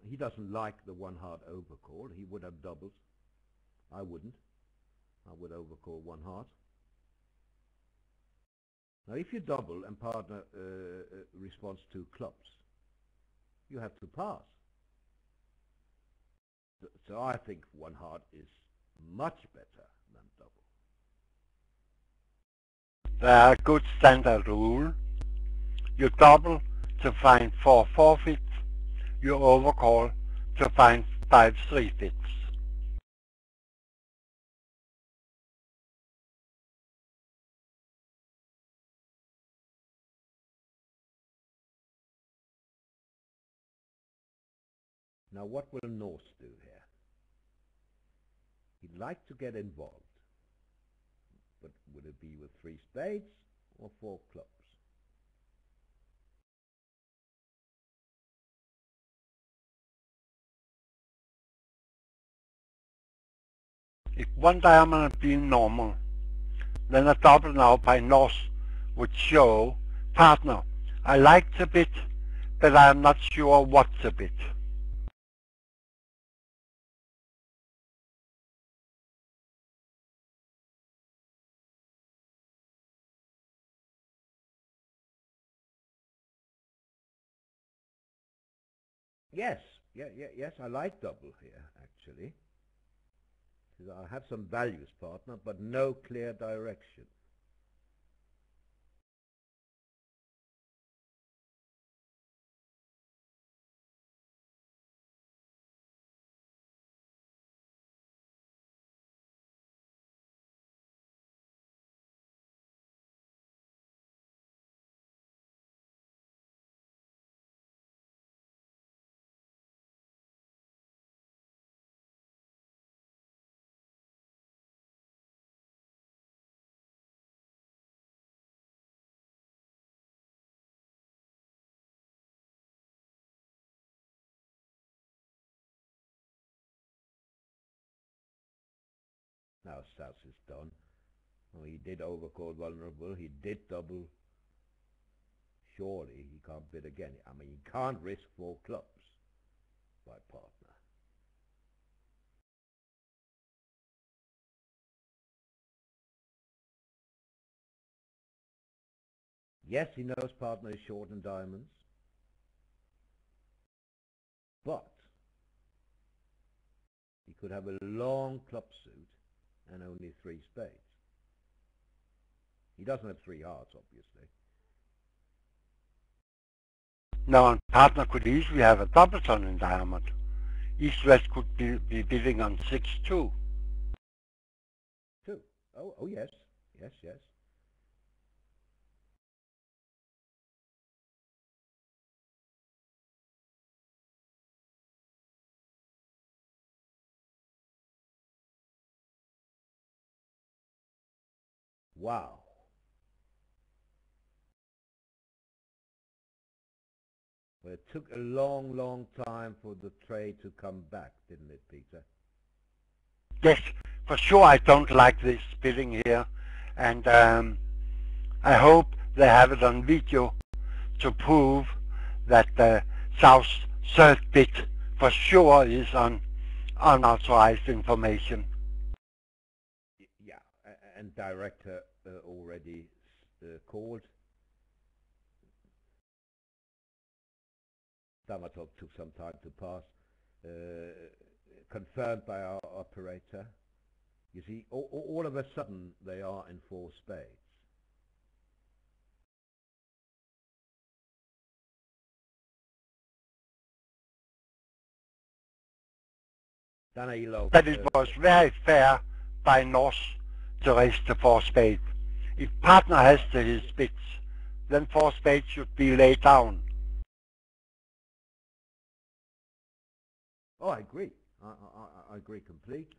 He doesn't like the 1 heart overcall. He would have doubled. I wouldn't. I would overcall 1 heart. Now if you double and partner responds to clubs, you have to pass. So I think 1 heart is much better than double. There are good standard rule. You double to find 4 forfeits. You overcall to find 5 3-fifths. Now what will Norse do here? He'd like to get involved, but would it be with 3 spades or 4 clubs? If one diamond had been normal, then a double now by Norse would show, partner, I like the bit, but I am not sure what's the bit. Yes, yes, I like double here, actually. Because I have some values, partner, but no clear direction. Now South is done. Oh, he did overcall vulnerable. He did double. Surely he can't bid again. I mean, he can't risk 4 clubs by partner. Yes, he knows partner is short in diamonds. But he could have a long club suit and only 3 spades. He doesn't have 3 hearts, obviously. Now, a partner could easily have a doubleton in diamond. East-West could be bidding on 6-2. 2. Oh, yes. Yes. Wow. Well, it took a long time for the trade to come back, didn't it, Peter? Yes, for sure I don't like this bidding here, and I hope they have it on video to prove that the South's third bid for sure is on unauthorized information. Yeah, and director already called. Damatov took some time to pass. Confirmed by our operator. You see, all of a sudden they are in 4 spades. Danilo. That it was very fair by Norse to raise the 4 spades. If partner has his bids, then 4 spades should be laid down. Oh, I agree. I agree completely.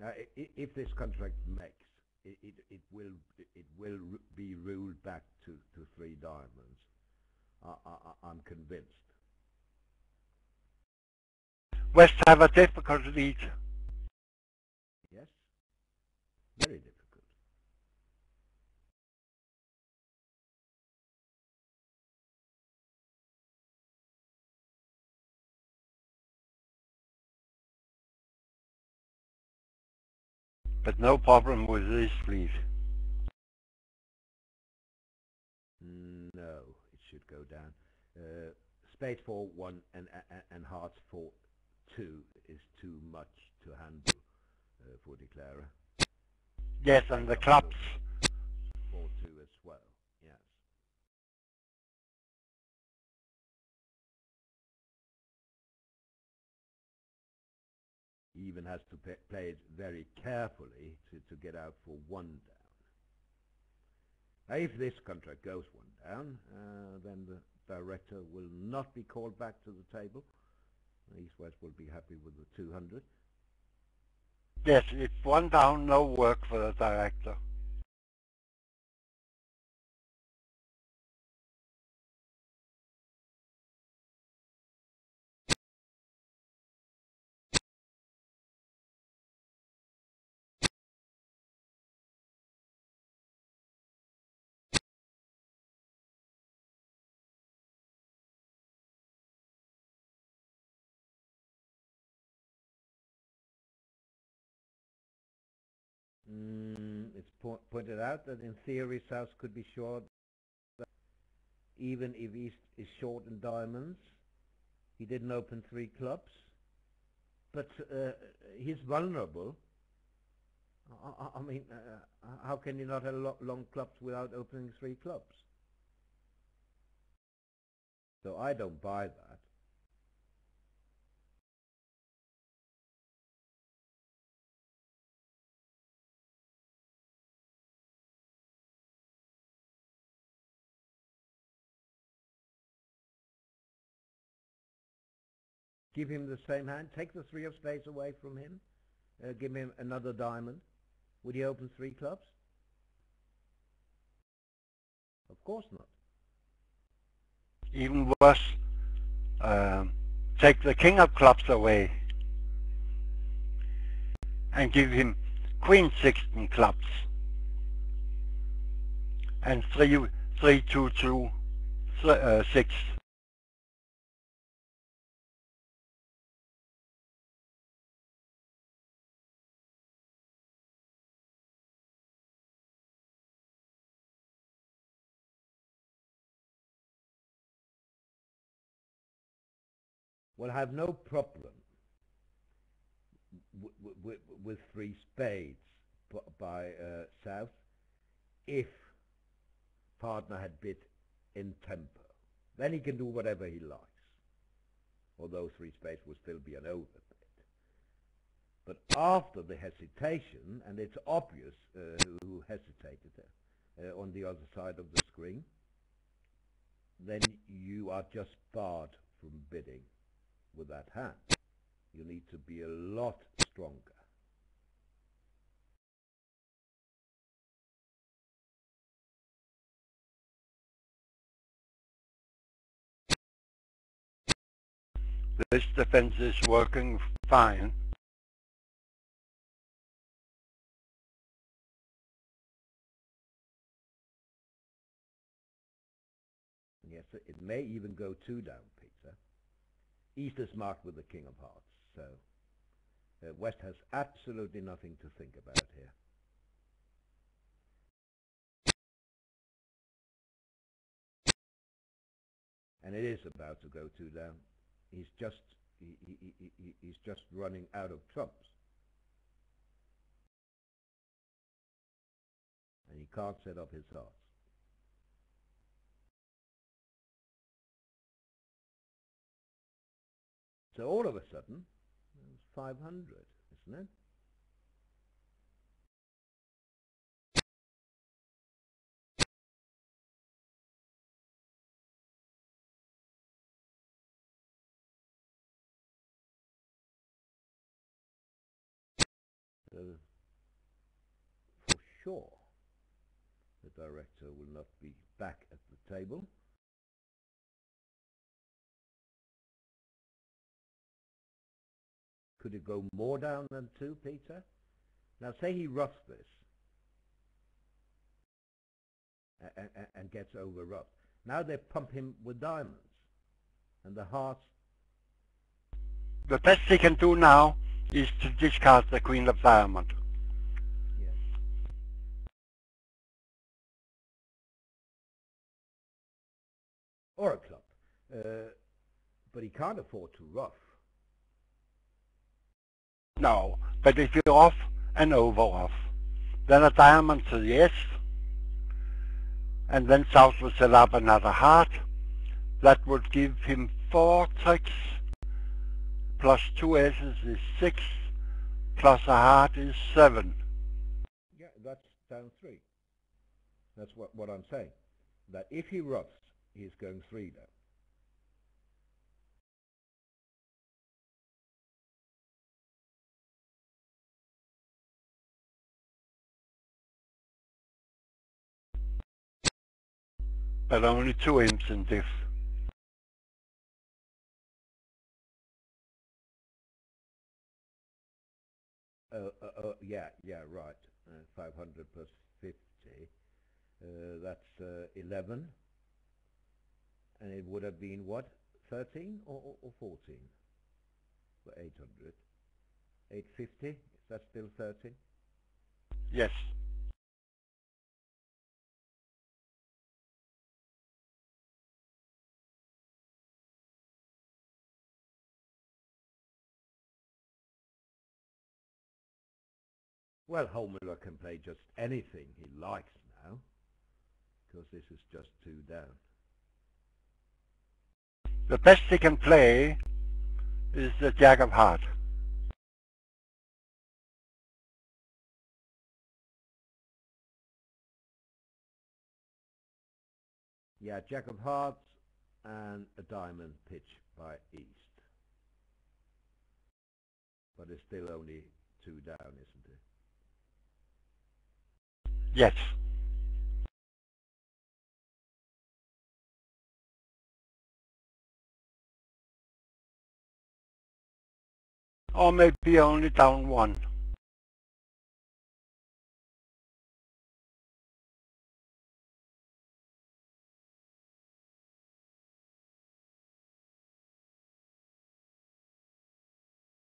Now, if this contract makes, it will be ruled back to 3 diamonds. I'm convinced. West have a difficult lead. Yes, very difficult. But no problem with this lead. No, it should go down. Spade 4-1 and hearts 4-2 is too much to handle for declarer. Yes, and the clubs. 4-2 as well. Yes. even has to play it very carefully to get out for one down. If this contract goes one down, then the director will not be called back to the table. East-West will be happy with the 200. Yes, if one down, no work for the director. It's pointed out that in theory South could be short, even if East is short in diamonds. He didn't open 3 clubs, but he's vulnerable. I mean, how can you not have long clubs without opening 3 clubs? So I don't buy that. Give him the same hand, take the 3 of spades away from him, give him another diamond. Would he open 3 clubs? Of course not. Even worse, take the king of clubs away and give him queen 16 clubs and 3, 2, 2, 6. Well, I have no problem with 3 spades by South if partner had bid in temper. Then he can do whatever he likes, although 3 spades will still be an overbid. But after the hesitation, and it's obvious who hesitated on the other side of the screen, then you are just barred from bidding with that hand. You need to be a lot stronger. This defense is working fine. Yes, it may even go 2 down, Peter. East is marked with the king of hearts, so West has absolutely nothing to think about here. And it is about to go 2 down. He's just running out of trumps, and he can't set up his hearts. So all of a sudden, it's 500, isn't it? For sure, the director will not be back at the table. Could it go more down than 2, Peter? Now say he roughs this and gets over roughed. Now they pump him with diamonds and the hearts. The best he can do now is to discard the queen of diamond. Yes. Or a club. But he can't afford to rough. No, but if you off and over off, then a diamond to the S, and then South will set up another heart. That would give him 4 tricks, plus 2 S's is 6, plus a heart is 7. Yeah, that's down 3. That's what I'm saying. That if he rots, he's going 3 down. But only 2 imps in diff. Yeah, right. 500 plus 50. That's 11. And it would have been what? 13 or 14? For 800. 850? Is that still 13? Yes. Well, Holmüller can play just anything he likes now, because this is just 2 down. The best he can play is the Jack of Heart. Yeah, Jack of Hearts and a diamond pitch by East. But it's still only 2 down, isn't it? Yes. Or maybe only down 1.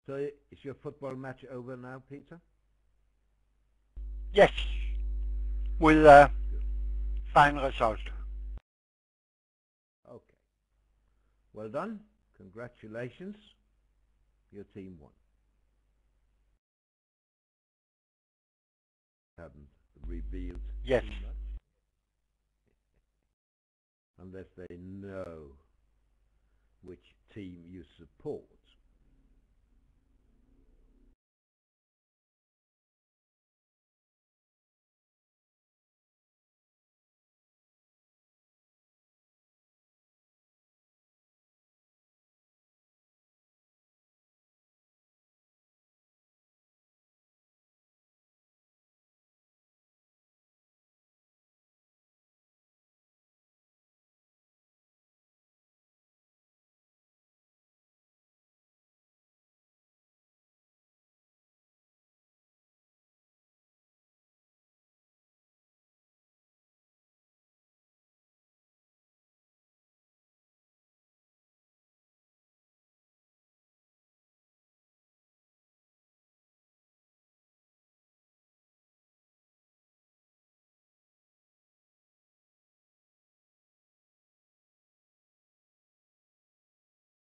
So is your football match over now, Peter? Yes. With a fine result. Okay. Well done. Congratulations. Your team won. Haven't revealed Yes. too much. Unless they know which team you support.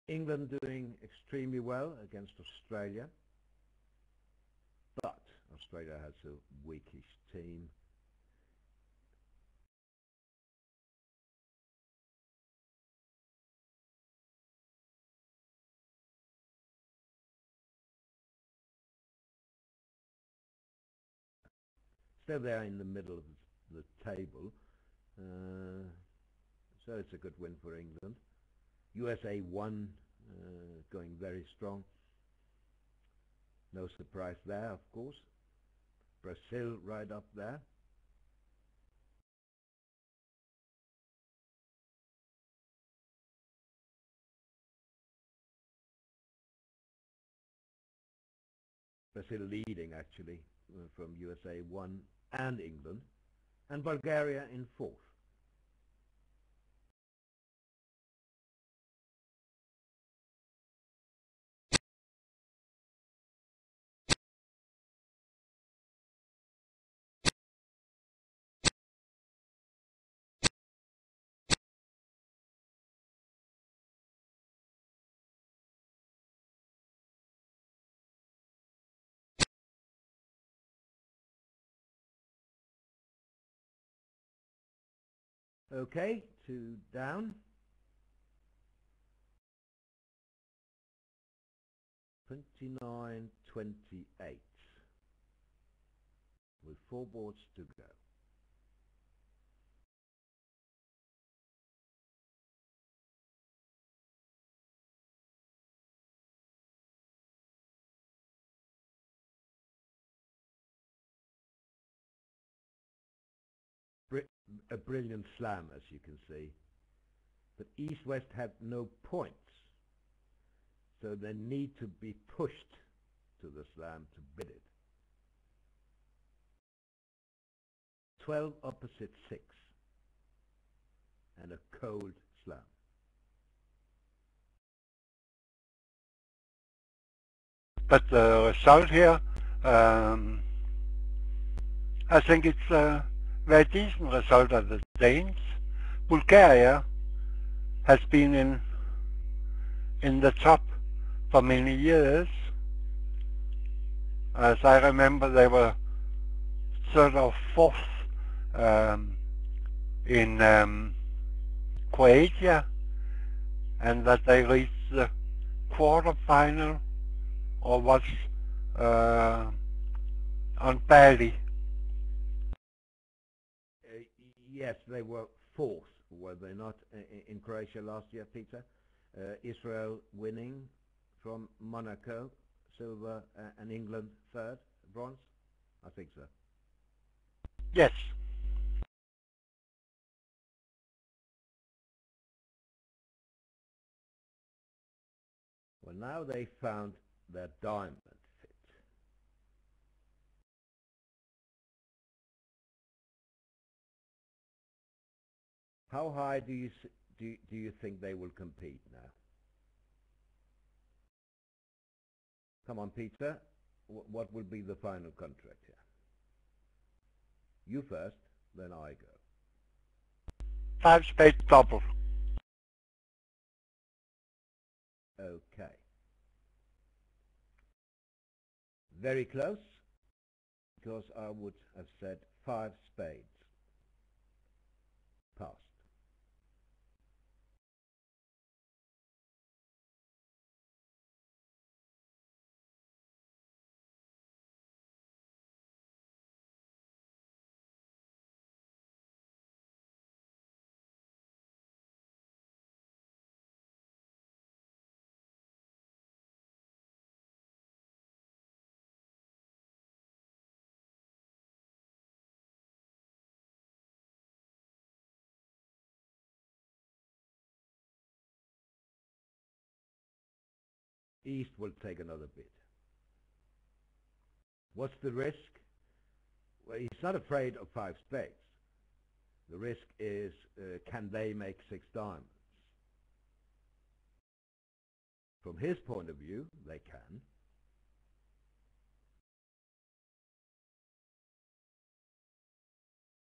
England doing extremely well against Australia, but Australia has a weakish team. Still there in the middle of the table, so it's a good win for England. USA won, going very strong. No surprise there, of course. Brazil right up there. Brazil leading actually from USA 1 and England, and Bulgaria in 4th. Okay, 2 down. 29-20. 28 with 4 boards to go. A brilliant slam, as you can see, but East-West had no points, so they need to be pushed to the slam to bid it. 12 opposite 6 and a cold slam. But the result here, I think it's a very decent result of the Danes. Bulgaria has been in the top for many years. As I remember, they were third or fourth in Croatia, and that they reached the quarter-final, or was on Bali. Yes, they were fourth, were they not, in Croatia last year, Peter? Israel winning from Monaco, silver, and England third, bronze? I think so. Yes. Well, now they found their diamond fit. How high do you think they will compete now? Come on, Peter. What will be the final contract here? You first, then I go. 5 spade double. Okay. Very close, because I would have said 5 spades. Passed. East will take another bid. What's the risk? Well, he's not afraid of 5 spades. The risk is, can they make 6 diamonds? From his point of view, they can.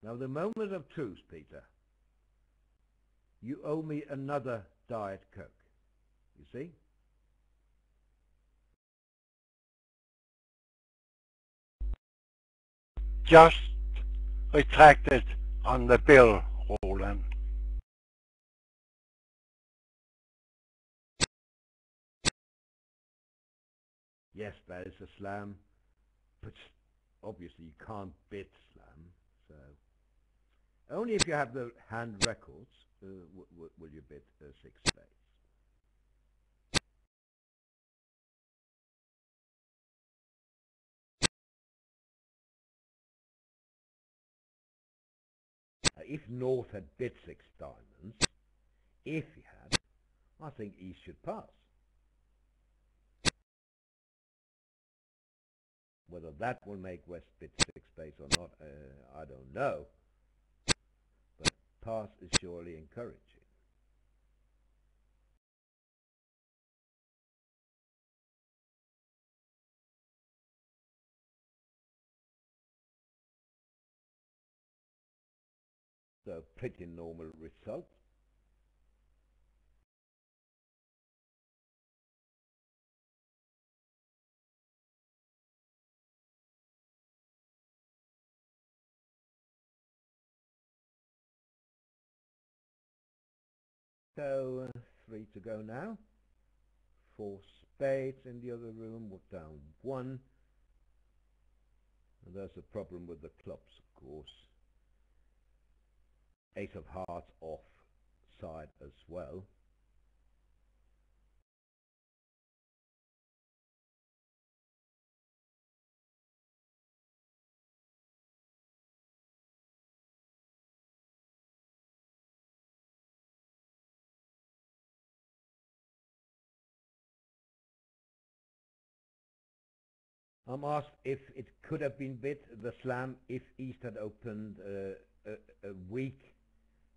Now, the moment of truth, Peter. You owe me another Diet Coke. You see? Just retracted on the bill, Roland. Yes, that is a slam, but obviously you can't bid slam, so only if you have the hand records will you bid 6 spades. If North had bid 6 diamonds, if he had, I think East should pass. Whether that will make West bid 6 spades or not, I don't know. But pass is surely encouraging. So pretty normal result. So 3 to go now. 4 spades in the other room. We're down 1. And there's a problem with the clubs, of course. Ace of hearts off side as well. I'm asked if it could have been bid, the slam, if East had opened a weak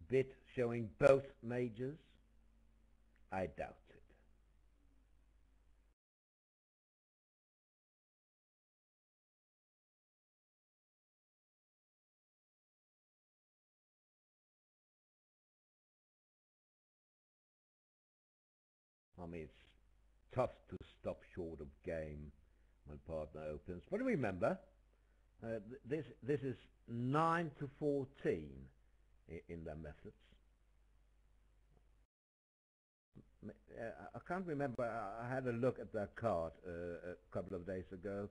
bid showing both majors. I doubt it. I mean, it's tough to stop short of game when partner opens. But remember, this is 9 to 14 in their methods. I can't remember. I had a look at that card a couple of days ago.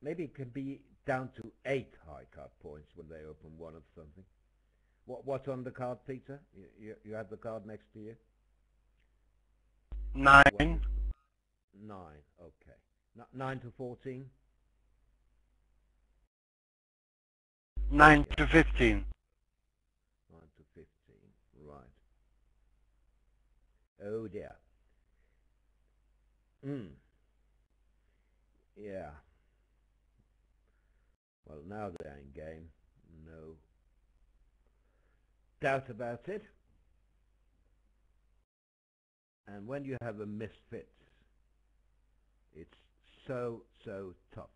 Maybe it can be down to 8 high card points when they open one of something. What's on the card, Peter? You have the card next to you? 9. 9, okay. 9 to 14? 9 to 15. 9 to 15, right. Oh dear. Yeah. Well, now they're in game. No doubt about it. And when you have a misfit, it's so tough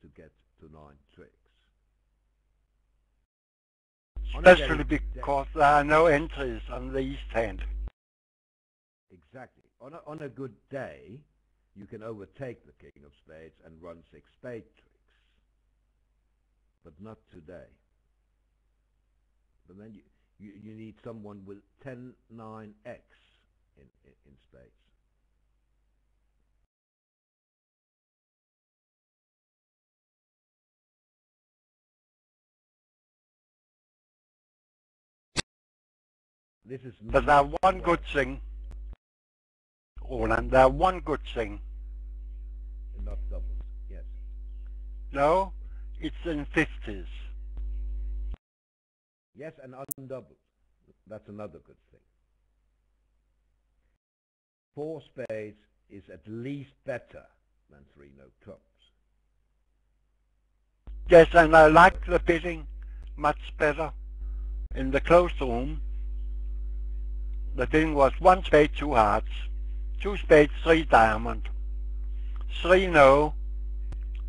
to get to 9 tricks. Especially because there are no entries on the east hand. Exactly. On a good day, you can overtake the king of spades and run 6 spade tricks. But not today. But then you need someone with 10-9-X in spades. This is But there's one good thing, Roland, there's one good thing. Not doubles, yes. No, it's in 50s. Yes, and undoubled. That's another good thing. 4 spades is at least better than 3 no clubs. Yes, and I like the bidding much better. In the closed room, the bidding was 1 spade, 2 hearts, 2 spades, 3 diamond, 3 no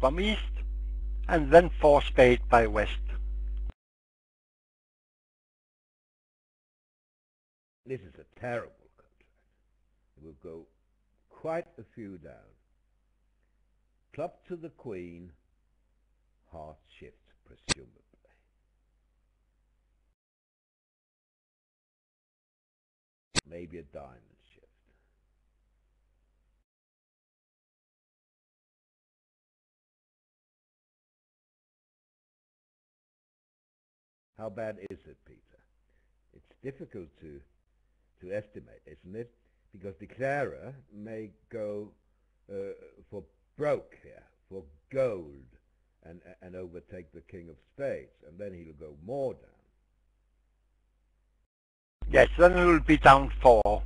from east, and then 4 spade by west. This is a terrible contract. It will go quite a few down. Club to the queen, heart shift presumably. Maybe a diamond shift. How bad is it, Peter? It's difficult to estimate, isn't it? Because declarer may go for broke here, for gold, and overtake the king of spades, and then he'll go more down. Yes, then he will be down 4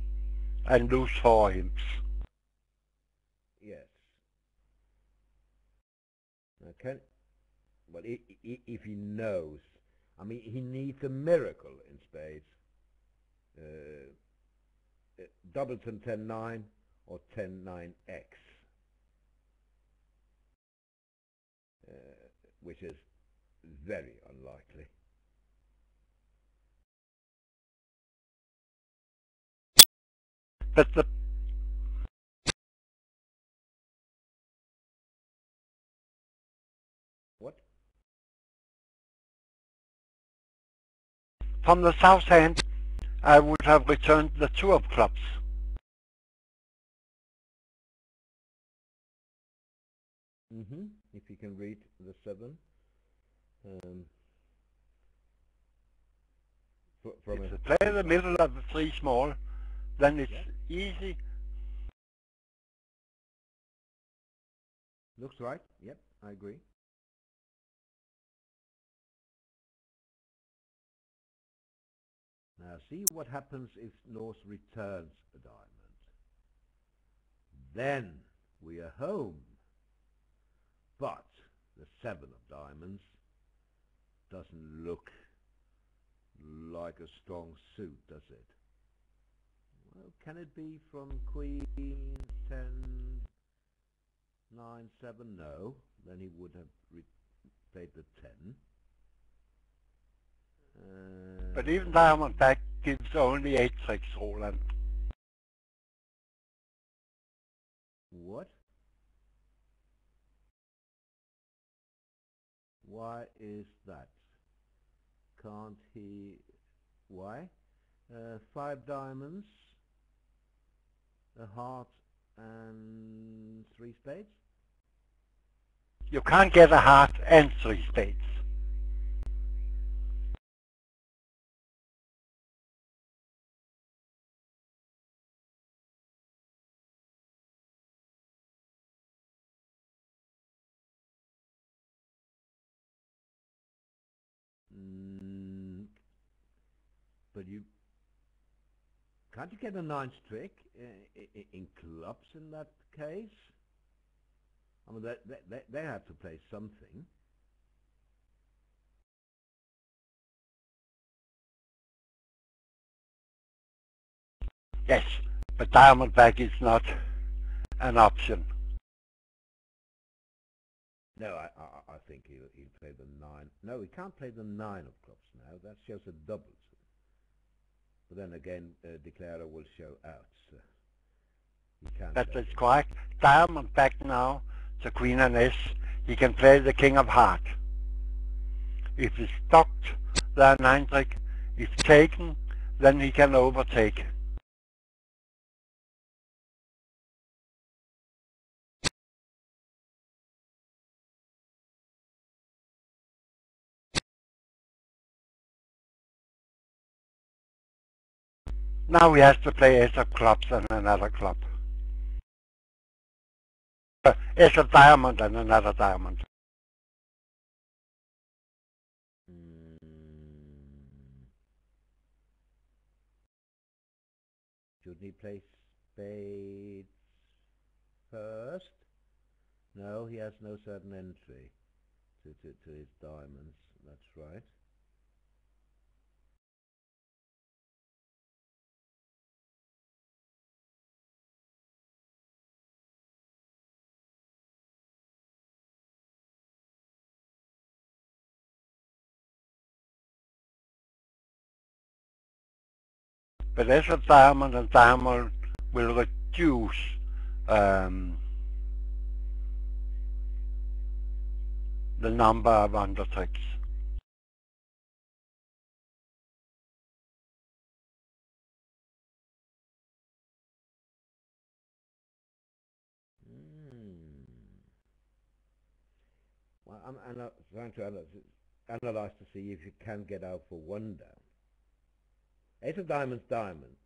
and lose 4 imps. Yes. Okay. Well, if he knows, I mean, he needs a miracle in spades. Doubleton 10-9 or 10-9-X, which is very unlikely. But the What? from the south hand, I would have returned the 2 of clubs. If you can read the 7. If you play the middle of the 3 small, then it's easy. Looks right. Yep, I agree. Now see what happens if North returns a diamond. Then we are home. But the 7 of diamonds doesn't look like a strong suit, does it? Well, can it be from Queen 10, 9, 7? No. Then he would have played the 10. But even diamond back gives only 8 tricks, Roland. What? Why is that? Can't he... Why? 5 diamonds, a heart and 3 spades? You can't get a heart and 3 spades. But you... Can't you get a 9th trick in clubs in that case? I mean, they have to play something. Yes, but diamond back is not an option. No, I think he'll play the 9. No, he can't play the 9 of clubs now. That shows a doubles. But then again, Declarer will show out. So he can't. That is correct. Diamond back now to Queen and S. He can play the King of Heart. If he's stopped, the 9 trick. If taken, then he can overtake. Now he has to play Ace of Clubs and another club. Ace of Diamond and another diamond. Shouldn't he play spades first? No, he has no certain entry to his diamonds. That's right. But Ace of Diamond and Diamond will reduce the number of under tricks. Well, I'm trying to analyze to see if you can get out for 1 down. Ace of Diamonds, diamond.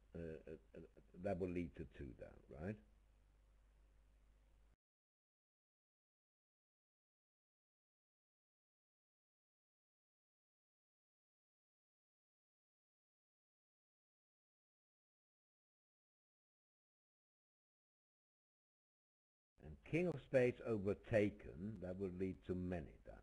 That will lead to 2 down, right? And King of Spades overtaken, that will lead to many down.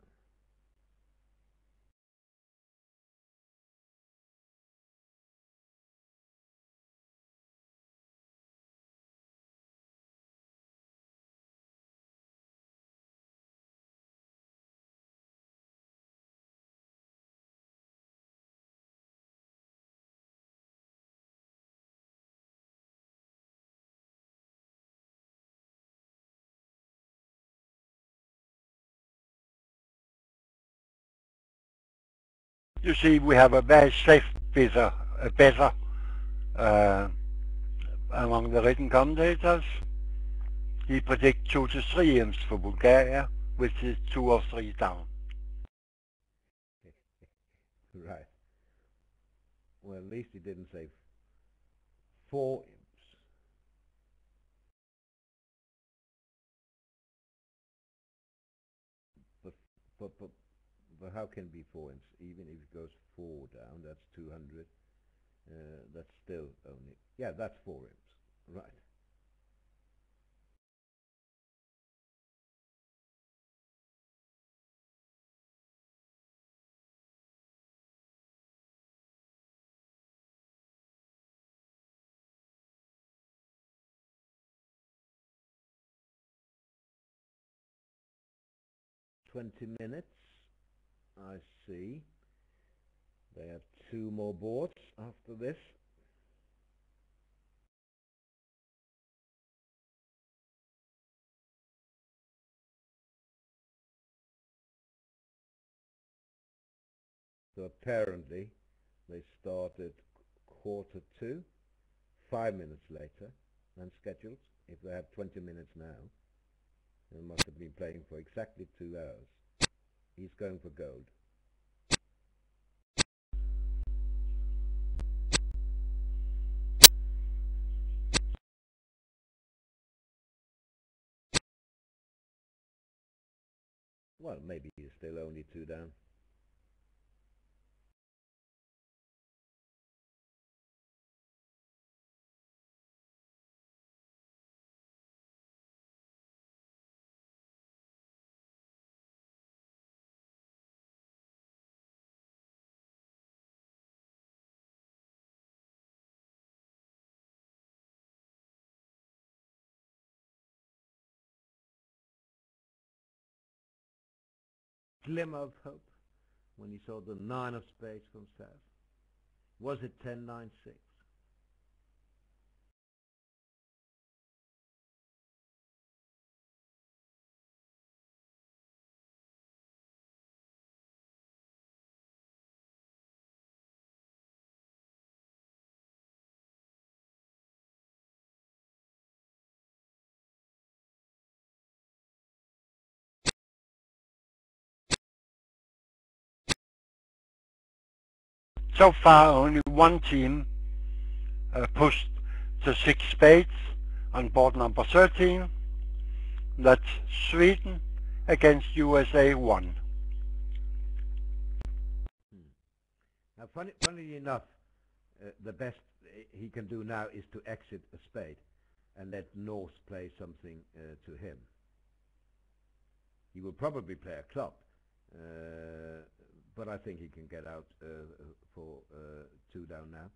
You see, we have a very safe better among the written commentators. He predicts 2 to 3 imps for Bulgaria, which is 2 or 3 down. Right. Well, at least he didn't say 4 imps. But how can it be 4 imps? Even if it goes 4 down, that's 200. That's still only... Yeah, that's 4 imps. Right. $20. I see. They have 2 more boards after this. So apparently they started quarter to 5 minutes later than scheduled. If they have 20 minutes now, they must have been playing for exactly 2 hours. He's going for gold. Well, maybe he's still only 2 down. Glimmer of hope when he saw the 9 of spades from south. Was it 10-9-6? So far only one team pushed to 6 spades on board number 13. That's Sweden against USA 1. Now, funnily enough, the best he can do now is to exit a spade and let Norse play something to him. He will probably play a club, but I think he can get out for 2 down now.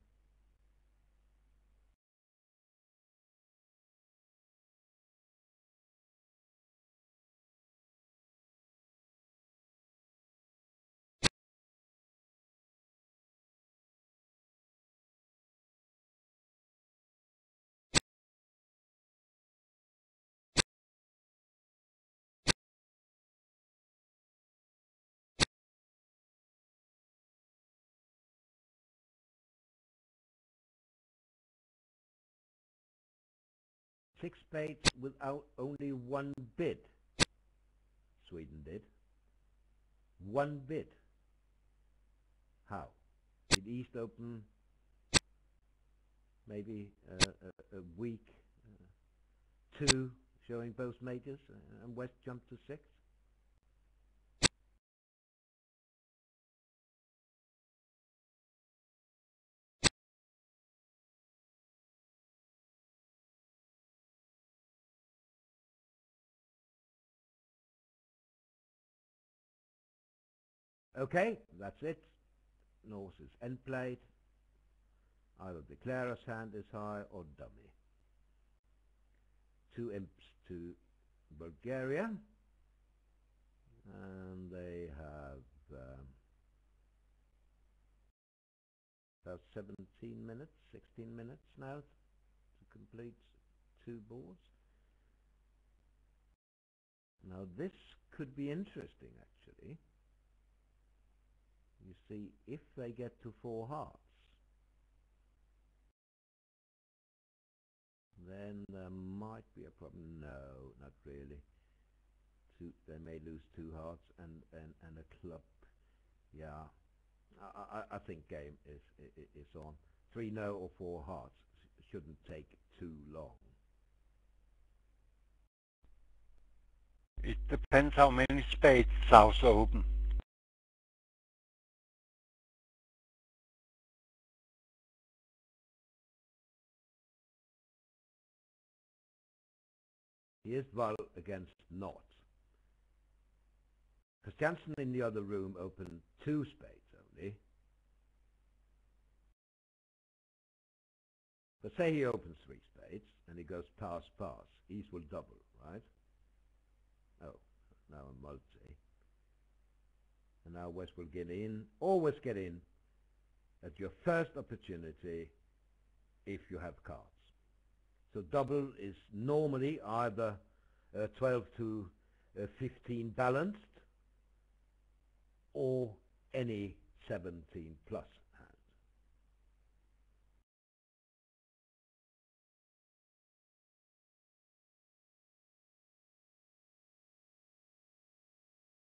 Six spades without only 1 bid. Sweden did. 1 bid. How? Did East open maybe a week 2 showing both majors and West jumped to 6? Okay, that's it. Norse is end played. Either declarer's hand is high or dummy. 2 imps to Bulgaria. And they have about 17 minutes, 16 minutes now to complete 2 boards. Now this could be interesting actually. You see, if they get to 4 hearts, then then there might be a problem. No, not really. They may lose 2 hearts and a club. Yeah, I think game is on. 3 no or 4 hearts shouldn't take too long. It depends how many spades South open. Here's Val against Not. Christiansen in the other room opened 2 spades only. But say he opens 3 spades and he goes pass, pass. East will double, right? Oh, now a multi. And now West will get in. Always get in at your first opportunity if you have cards. So double is normally either 12 to 15 balanced or any 17 plus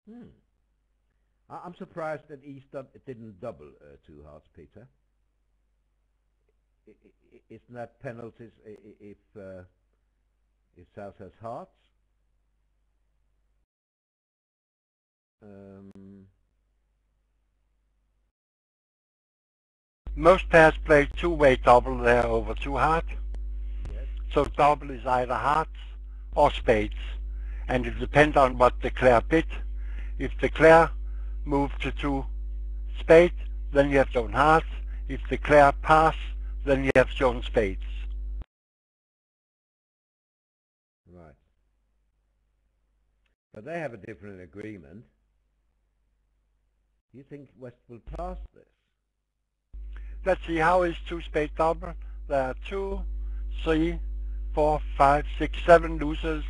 hand. I'm surprised that East didn't double 2 hearts, Peter. Isn't that penalties if South has hearts? Most pairs play two-way double there over 2 hearts. Yes. So double is either hearts or spades. And it depends on what declare bid. If declare move to 2 spades, then you have shown hearts. If declare pass, then you have shown spades. Right. But they have a different agreement. Do you think West will pass this? Let's see, how is 2 spade double? There are 2, 3, 4, 5, 6, 7 losers.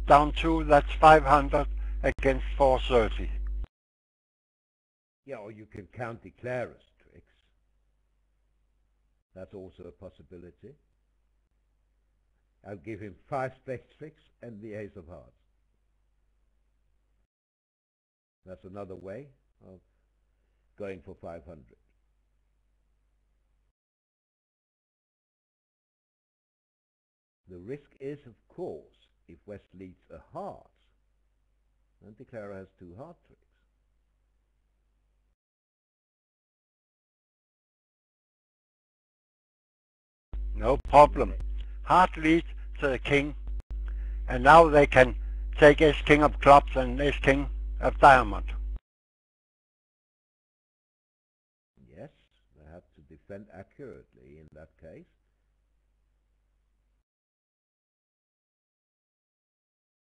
Down 2, that's 500 against 430. Yeah, or you can count declarers tricks. That's also a possibility. I'll give him 5 spade tricks and the ace of hearts. That's another way of going for 500. The risk is, of course, if West leads a heart, then declarer has 2 heart tricks. No problem. Heart lead to the king, and now they can take ace-king of clubs and ace-king of diamond. Yes, they have to defend accurately in that case.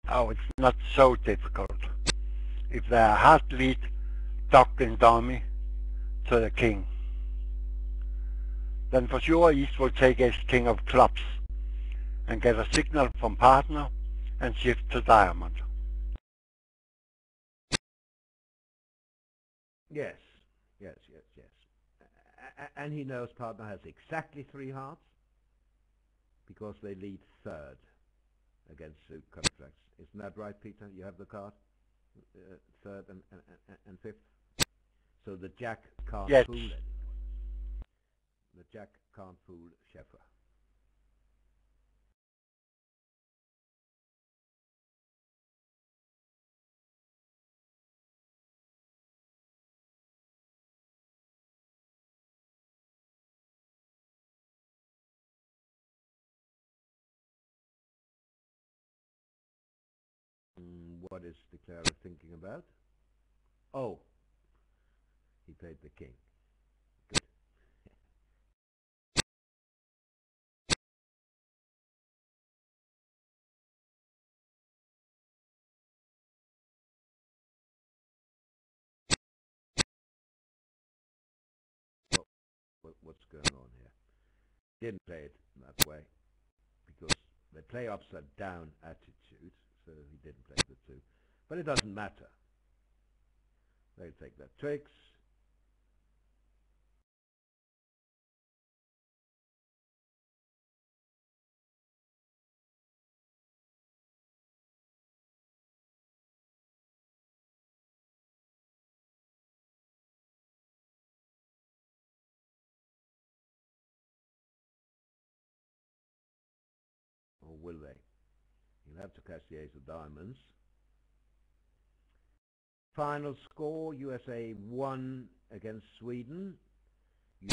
Oh, it's not so difficult. If they are heart lead, docked in dummy to the king, then for sure East will take ace-king of clubs and get a signal from partner and shift to diamond. Yes, yes, yes, yes. And he knows partner has exactly 3 hearts because they lead third against suit contracts. Isn't that right, Peter? You have the card? Third and fifth? So the jack can't fool anyone. The jack can't fool Schäfer. What is declarer thinking about? Oh, he played the king. Good. What's going on here? Didn't play it that way because they play upside down attitude, so he didn't play the 2. But it doesn't matter. They take their tricks. will they? You'll have to catch the ace of diamonds. Final score, USA 1 against Sweden.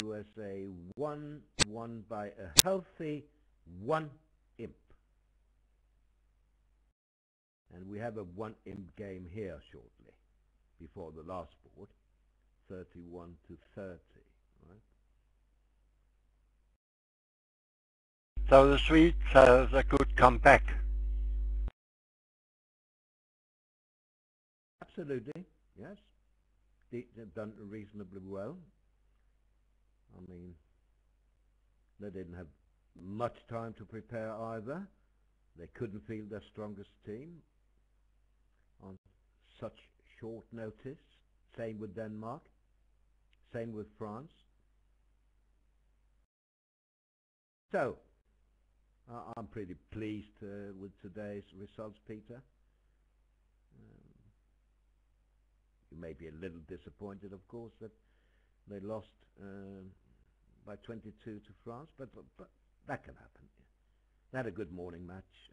USA 1 won by a healthy 1 imp. And we have a 1 imp game here shortly, before the last board, 31 to 30, right? So the Swedes have a good comeback. Absolutely, yes. They've done reasonably well. I mean, they didn't have much time to prepare either. They couldn't field their strongest team on such short notice. Same with Denmark. Same with France. So, I'm pretty pleased with today's results, Peter. You may be a little disappointed, of course, that they lost by 22 to France, but that can happen. They had a good morning match,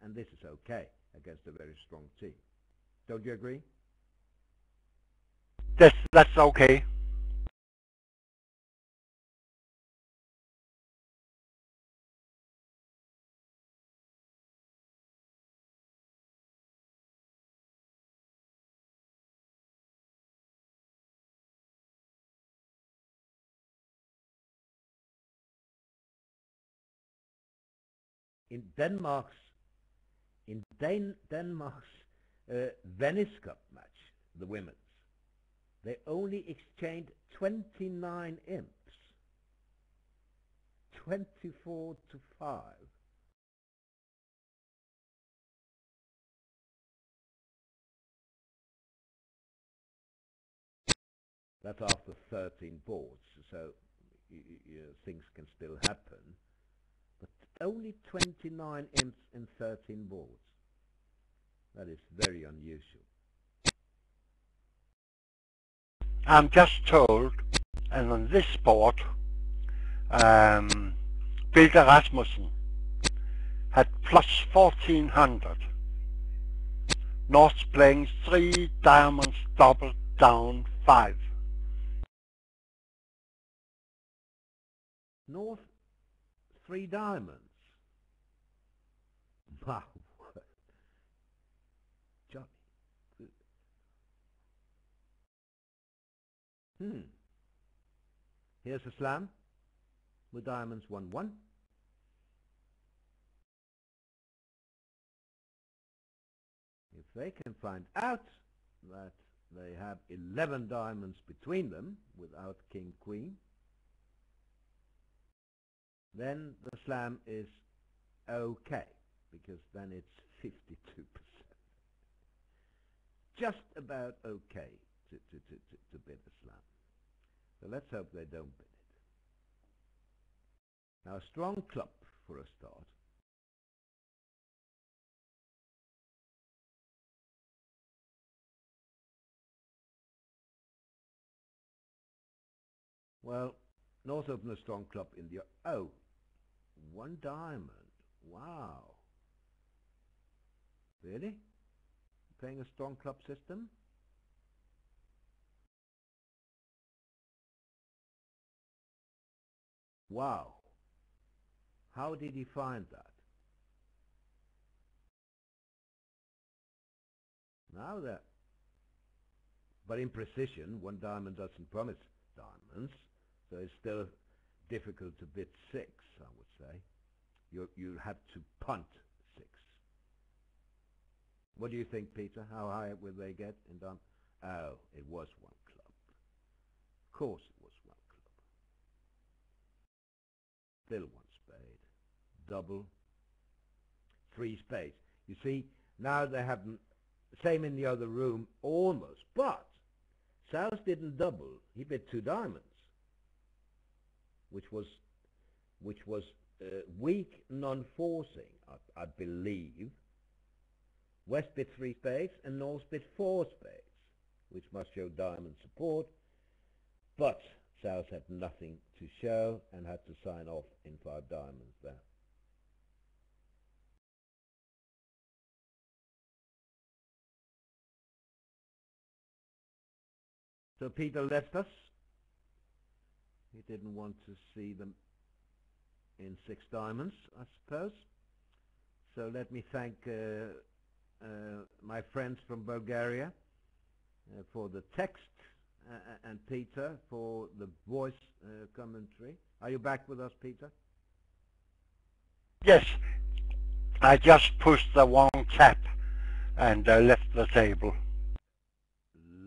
and this is okay against a very strong team. Don't you agree? That's okay. In Denmark's Venice Cup match, the women's, they only exchanged 29 imps, 24 to 5. That's after 13 boards, so things can still happen. But only 29 imps in 13 boards. That is very unusual. I'm just told, and on this board, Bilder Rasmussen had plus 1400. North playing 3 diamonds double down 5. North, 3 diamonds. Wow. Johnny. Here's a slam with diamonds 1-1. If they can find out that they have 11 diamonds between them without king queen, then the slam is okay, because then it's 52%. Just about okay to bid the slam. So let's hope they don't bid it. Now a strong club for a start. Well, North opened a strong club in the... Oh, 1 diamond. Wow. Really? Playing a strong club system? Wow. How did he find that? Now that... But in precision, 1 diamond doesn't promise diamonds, so it's still difficult to bid 6, I would say. You have to punt 6. What do you think, Peter? How high will they get in diamond? Oh, it was 1 club. Of course it was 1 club. Still 1 spade. Double. 3 spades. You see, now they haven't... Same in the other room, almost. But South didn't double. He bid 2 diamonds, which was weak non-forcing, I believe. West bid 3 spades and North bid 4 spades, which must show diamond support. But South had nothing to show and had to sign off in 5 diamonds there. So Peter left us. He didn't want to see them in 6 diamonds, I suppose. So let me thank my friends from Bulgaria for the text and Peter for the voice commentary. Are you back with us, Peter? Yes, I just pushed the wrong tab and left the table.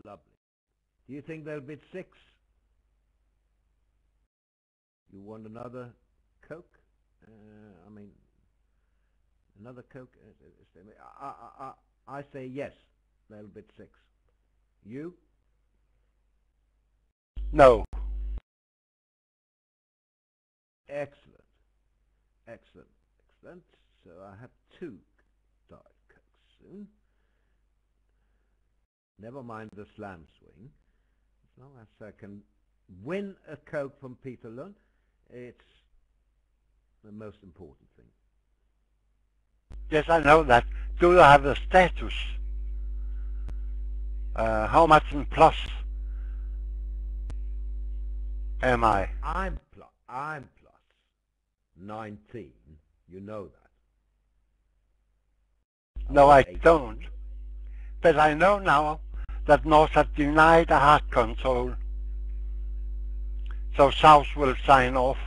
Lovely. Do you think they'll bid 6? You want another Coke? I mean, another Coke? I say yes, they'll bid 6. You? No. Excellent. Excellent. Excellent. So I have 2 Diet Cokes soon. Never mind the slam swing. As long as I can win a Coke from Peter Lund, it's the most important thing. Yes, I know that. Do you have the status? How much in plus am I? I'm plus 19. You know that. No, I 18. don't. But I know now that North has denied a hard control. So South will sign off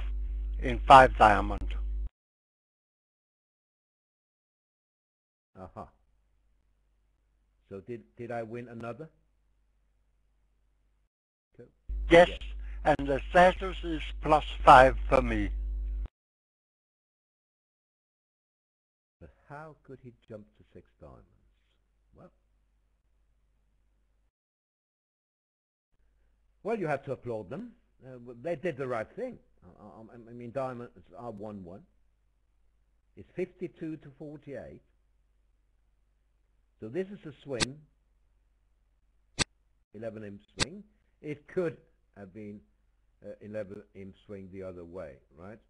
in 5 diamond. Aha. So did I win another? Okay. Yes, and the status is plus 5 for me. But how could he jump to 6 diamonds? Well, you have to applaud them. They did the right thing. I mean, diamonds are 1-1. It's 52 to 48. So this is a swing, 11-imp swing. It could have been 11-imp swing the other way, right?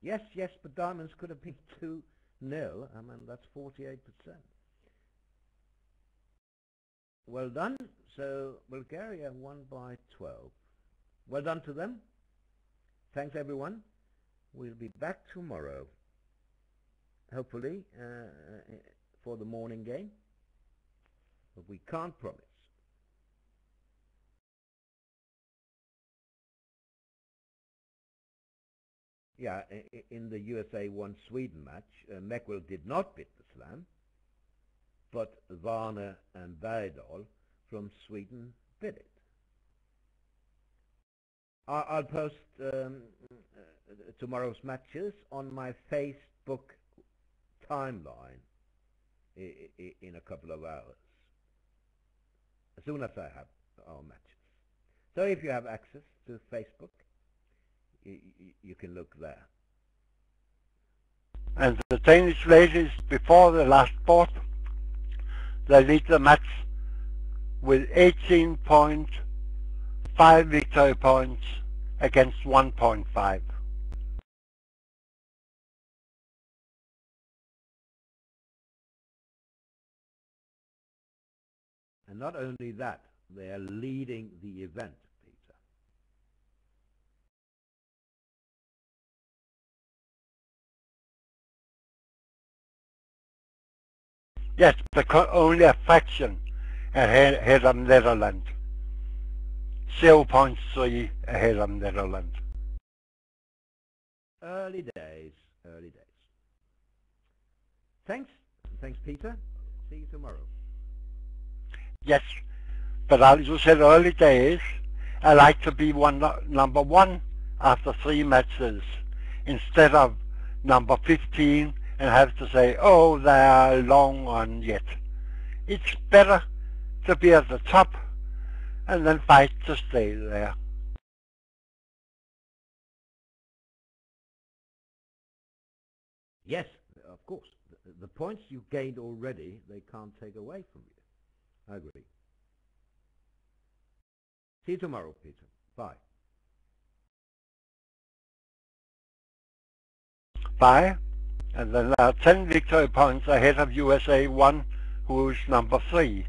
Yes, but diamonds could have been 2-0. I mean, that's 48%. Well done. So Bulgaria won by 12. Well done to them. Thanks, everyone. We'll be back tomorrow, hopefully, for the morning game. But we can't promise. Yeah, in the USA 1 Sweden match, Meckwell did not beat the slam, but Varner and Bergdahl from Sweden did it. I'll post tomorrow's matches on my Facebook timeline in a couple of hours, as soon as I have our matches. So if you have access to Facebook, you can look there. And the Danish ladies, before the last board, they lead the match with 18.5 victory points against 1.5. And not only that, they are leading the event, Peter. Yes, only a fraction ahead of Netherlands. 0.3 ahead of Netherlands. Early days, early days. Thanks, Peter. See you tomorrow. Yes, but as you said, early days, I like to be number 1 after 3 matches instead of number 15 and have to say, oh, they are long on yet. It's better to be at the top and then fight to stay there. Yes, of course. The points you gained already, they can't take away from you. I agree. See you tomorrow, Peter. Bye. Bye. And then there are 10 victory points ahead of USA 1, who is number 3.